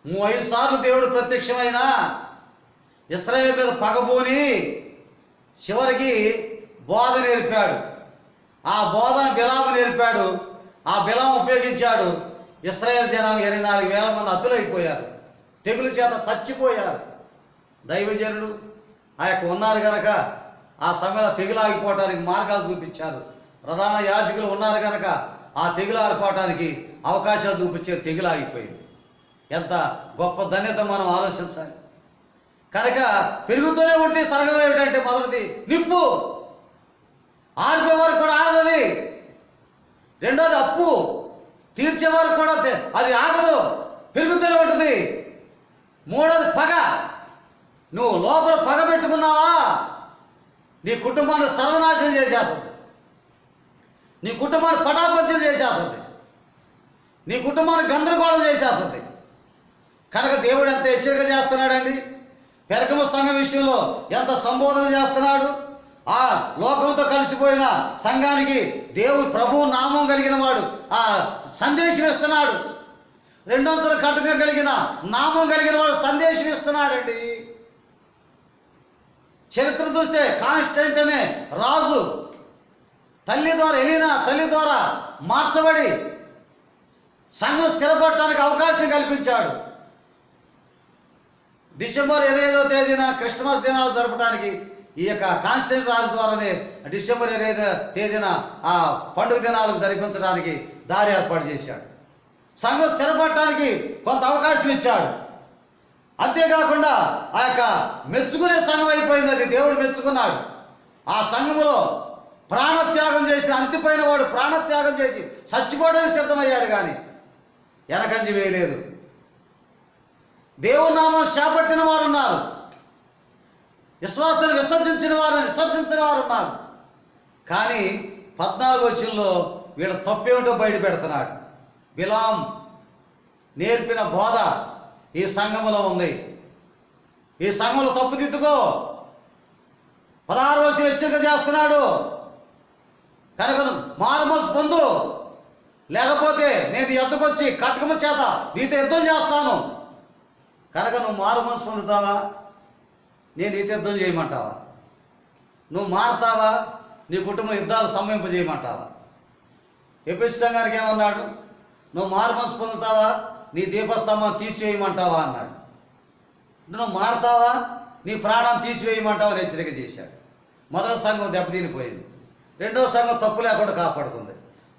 5 సార్లు దేవుడు ప్రత్యక్షమైనా ఇశ్రాయేలు మీద పగబోని చివరికి బోధ నేర్పాడు. ఆ బోధన బిలాము నేర్పాడు. ఆ బిలాం ఉపయోగించాడు. ఇశ్రాయేలు జనం 24,000 మంది అతులైపోయారు, తెగులు చేత చచ్చిపోయారు. దైవజనుడు ఆ యొక్క ఉన్నారు కనుక ఆ సమయంలో తెగులు ఆగిపోవటానికి మార్గాలు చూపించారు. ప్రధాన యాజకులు ఉన్నారు కనుక ఆ తెగులు ఆరిపోవటానికి అవకాశాలు చూపించారు. తెగులు ఆగిపోయింది. ఎంత గొప్ప ధన్యత మనం ఆలోచించాలి. కనుక పెరుగుతూనే ఉంటే తరగం ఏమిటంటే మొదటిది నిప్పు, ఆర్పే వరకు కూడా ఆగదు. రెండోది అప్పు, తీర్చే వరకు కూడా అది ఆగదు, పెరుగుతూనే ఉంటుంది. మూడోది పగ. నువ్వు లోపల పగ పెట్టుకున్నావా నీ కుటుంబాన్ని సర్వనాశనం చేసేస్తుంది, నీ కుటుంబాన్ని పటాపంచలు చేసేస్తుంది, నీ కుటుంబాన్ని గందరగోళం చేసేస్తుంది. కనుక దేవుడు ఎంత హెచ్చరిక చేస్తున్నాడండి. పెరకమ సంఘం విషయంలో ఎంత సంబోధన చేస్తున్నాడు. ఆ లోకంతో కలిసిపోయిన సంఘానికి దేవుడు ప్రభువు నామం కలిగిన వాడు ఆ సందేశం ఇస్తున్నాడు. 200 కటకం కలిగిన నామం కలిగిన వాడు సందేశం ఇస్తున్నాడండి. చరిత్ర చూస్తే కాన్స్టెంట్ అనే రాజు తల్లి ద్వారా, ఎలీనా తల్లి ద్వారా మార్చబడి సంఘం స్థిరపడటానికి అవకాశం కల్పించాడు. డిసెంబర్ 25వ తేదీన క్రిస్మస్ దినాలు జరపడానికి ఈ యొక్క కాన్స్టెంట్ రాజు ద్వారానే డిసెంబర్ 25వ తేదీన ఆ పండుగ దినాలకు జరిపించడానికి దారి ఏర్పాటు చేశాడు. సంఘం స్థిరపడటానికి కొంత అవకాశం ఇచ్చాడు. అంతేకాకుండా ఆ యొక్క మెచ్చుకునే సంఘం అయిపోయింది. అది దేవుడు మెచ్చుకున్నాడు. ఆ సంఘములో ప్రాణత్యాగం చేసిన అంతిపోయిన వాడు ప్రాణత్యాగం చేసి చచ్చిపోవడానికి సిద్ధమయ్యాడు, కానీ వెనకంజి వేయలేదు. దేవుని నామం చేపట్టిన వారు ఉన్నారు, విశ్వాసాన్ని విసర్జించిన వారు ఉన్నారు. కానీ 14వ వచనంలో వీళ్ళ తప్పేమిటో బయట పెడుతున్నాడు. బిలాం నేర్పిన బోధ ఈ సంఘములో ఉంది. ఈ సంఘంలో తప్పుదిద్దుకో. 16వ వచనం హెచ్చరిక చేస్తున్నాడు. కనుక మారుమనసు పొందు, లేకపోతే నేను ఎత్తుకొచ్చి కటకము చేత నీతో యుద్ధం చేస్తాను. కనుక నువ్వు మారుమనసు పొందుతావా? నేను నీతో యుద్ధం చేయమంటావా? నువ్వు మారుతావా? నీ కుటుంబ యుద్ధాలు సంవింపజేయమంటావా? ఎఫెసీ సంఘానికి ఏమన్నాడు? నువ్వు మారుమనసు పొందుతావా? నీ దీపస్తంభం తీసివేయమంటావా అన్నాడు. నువ్వు మారుతావా? నీ ప్రాణం తీసివేయమంటావా అని హెచ్చరిక చేశాడు. మొదటి సంఘం దెబ్బతినిపోయింది. రెండో సంఘం తప్పు లేకుండా కాపాడుకుంది.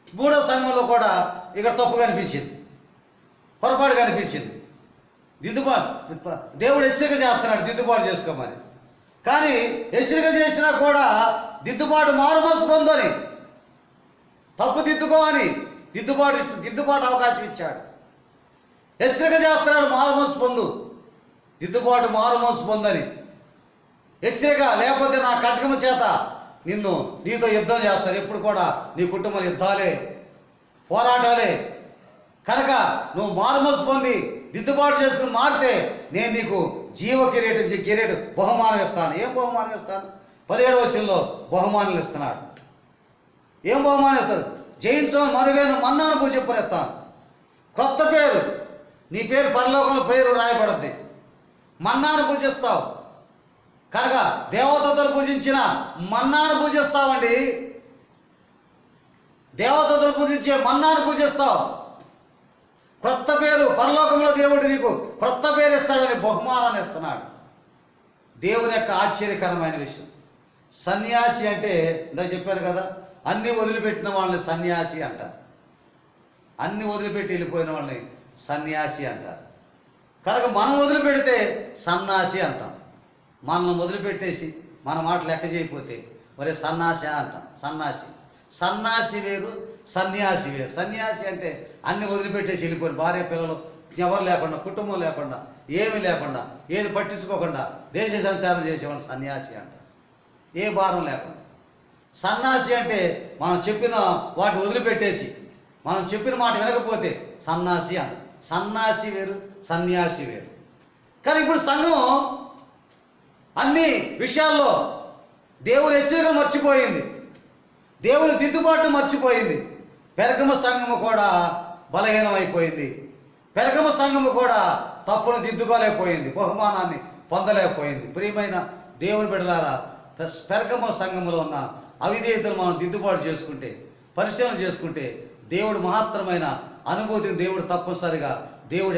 మూడో సంఘంలో కూడా ఇక్కడ తప్పు కనిపించింది, పొరపాటు కనిపించింది. దేవుడు హెచ్చరిక చేస్తున్నాడు దిద్దుబాటు చేసుకోమని. కానీ హెచ్చరిక చేసినా కూడా దిద్దుబాటు మారుమనసు పొందని, తప్పు దిద్దుకోని దిద్దుబాటు అవకాశం ఇచ్చాడు. హెచ్చరిక చేస్తున్నాడు మారుమనసు పొందు, దిద్దుబాటు మారుమనసు పొందని హెచ్చరిక. లేకపోతే నా కటకము చేత నీతో యుద్ధం చేస్తాను. ఎప్పుడు కూడా నీ కుటుంబం యుద్ధాలే, పోరాటాలే. కనుక నువ్వు మారుమనసు పొంది దిద్దుబాటు చేసుకుని మారితే నేను నీకు జీవ కిరీటం బహుమానం ఇస్తాను. ఏం బహుమానం ఇస్తాను? 17వ వచనంలో బహుమానాలు ఇస్తున్నాడు. ఏం బహుమానం ఇస్తారు? జయించమని మరుగైన మన్నాను పూజింపరెత్తాను. కొత్త పేరు, నీ పేరు పరలోకంలో పేరు రాయబడద్ది. మన్నాను పూజిస్తావు కనుక దేవదూతలు పూజించిన మన్నాను పూజిస్తావండి. దేవదూతలు పూజించే మన్నాను పూజిస్తావు. క్రొత్త పేరు, పరలోకంలో దేవుడు నీకు క్రొత్త పేరు ఇస్తాడని బహుమానాన్ని ఇస్తున్నాడు. దేవుని యొక్క ఆశ్చర్యకరమైన విషయం. సన్యాసి అంటే ఇందాక చెప్పాను కదా, అన్నీ వదిలిపెట్టిన వాళ్ళని సన్యాసి అంటారు. అన్నీ వదిలిపెట్టి వెళ్ళిపోయిన వాళ్ళని సన్యాసి అంటారు. కనుక మనం వదిలిపెడితే సన్నాసి అంటాం. మనల్ని వదిలిపెట్టేసి మన మాట లెక్క చేయకపోతే మరి సన్నాసి అంటాం. సన్నాసి వేరు, సన్యాసి వేరు. సన్యాసి అంటే అన్ని వదిలిపెట్టేసి వెళ్ళిపోయి భార్య పిల్లలు ఎవరు లేకుండా, కుటుంబం లేకుండా, ఏమీ లేకుండా, ఏది పట్టించుకోకుండా దేశ సంచారం చేసేవాళ్ళు సన్యాసి అంటారు. ఏ భారం లేకుండా. సన్యాసి అంటే మనం చెప్పిన వాటి వదిలిపెట్టేసి మనం చెప్పిన మాట వినకపోతే సన్యాసి అంటారు. సన్యాసి వేరు, సన్యాసి వేరు. కానీ ఇప్పుడు సంఘం అన్ని విషయాల్లో దేవుని హెచ్చరికలు మర్చిపోయింది, దేవుని దిద్దుబాటును మర్చిపోయింది. పెరగమ సంఘము కూడా బలహీనమైపోయింది. పెరగమ సంఘము కూడా తప్పును దిద్దుకోలేకపోయింది, బహుమానాన్ని పొందలేకపోయింది. ప్రియమైన దేవుని బిడ్డలారా, పెరగమ సంఘములో ఉన్న అవిధేయతలు మనం దిద్దుబాటు చేసుకుంటే, పరిశీలన చేసుకుంటే దేవుడు మహత్తరమైన అనుభూతిని దేవుడు తప్పనిసరిగా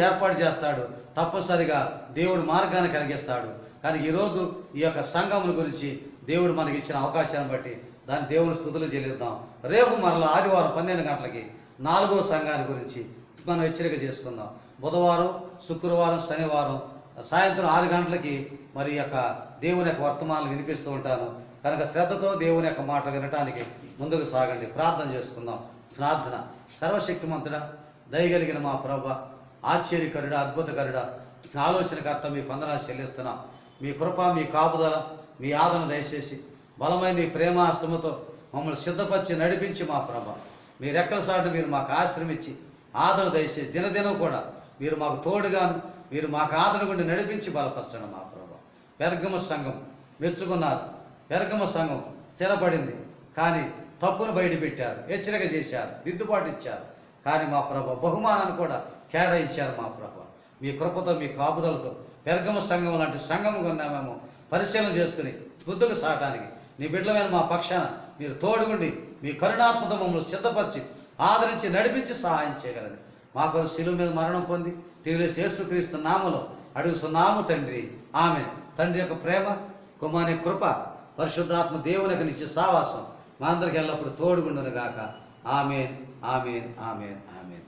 ఏర్పాటు చేస్తాడు. తప్పనిసరిగా దేవుడు మార్గాన్ని కలిగిస్తాడు. కానీ ఈరోజు ఈ యొక్క సంఘముల గురించి దేవుడు మనకి ఇచ్చిన అవకాశాన్ని బట్టి దాన్ని దేవుని స్తుతులు చెల్లిద్దాం. రేపు మరలా ఆదివారం 12 గంటలకి 4వ సంఘాన్ని గురించి మనం హెచ్చరిక చేసుకుందాం. బుధవారం, శుక్రవారం, శనివారం సాయంత్రం 6 గంటలకి మరి యొక్క దేవుని యొక్క వర్తమానాలు వినిపిస్తూ ఉంటాను. కనుక శ్రద్ధతో దేవుని యొక్క మాట వినటానికి ముందుకు సాగండి. ప్రార్థన చేసుకుందాం. ప్రార్థన. సర్వశక్తిమంతుడా, దయగలిగిన మా ప్రభువా, ఆశ్చర్యకరుడా, అద్భుతకరుడా, ఆలోచనకర్త, మీ వందనాలు చెల్లిస్తున్నాం. మీ కృప, మీ కాపుదల, మీ ఆదరణ దయచేసి బలమైన మీ ప్రేమాస్తముతో మమ్మల్ని సిద్ధపరిచి నడిపించి మా ప్రభ మీ రెక్కల సాటు మీరు మాకు ఆశ్రమించి ఆదరణ దయచేసి దినదినం కూడా మీరు మాకు తోడుగాను, మీరు మాకు ఆదరణ గుండి నడిపించి బలపరచండి మా ప్రభ. పెరగమ సంఘం మెచ్చుకున్నారు. పెరగమ సంఘం స్థిరపడింది. కానీ తప్పును బయటపెట్టారు, హెచ్చరిక చేశారు, దిద్దుబాటు ఇచ్చారు. కానీ మా ప్రభ బహుమానాన్ని కూడా కేటాయించారు మా ప్రభ. మీ కృపతో, మీ కాపుదలతో పెరగమ సంఘం లాంటి సంఘముగా మేము పరిశీలన చేసుకుని ముందుకు సాగటానికి నీ బిడ్డలమైన మా పక్షాన మీరు తోడుగుండి మీ కరుణాత్మత మమ్మల్ని సిద్ధపరిచి ఆదరించి నడిపించి సహాయం చేయగలని మా కొరకు శిలువ మీద మరణం పొంది తిరిగి యేసుక్రీస్తు నామములో అడుగుతున్నాము తండ్రి. ఆమేన్. తండ్రి యొక్క ప్రేమ, కుమారుని కృప, పరిశుద్ధాత్మ దేవుని యొక్క నిత్య సావాసం మా అందరికి ఎల్లప్పుడూ తోడుగుండును గాక. ఆమేన్, ఆమేన్, ఆమేన్, ఆమేన్.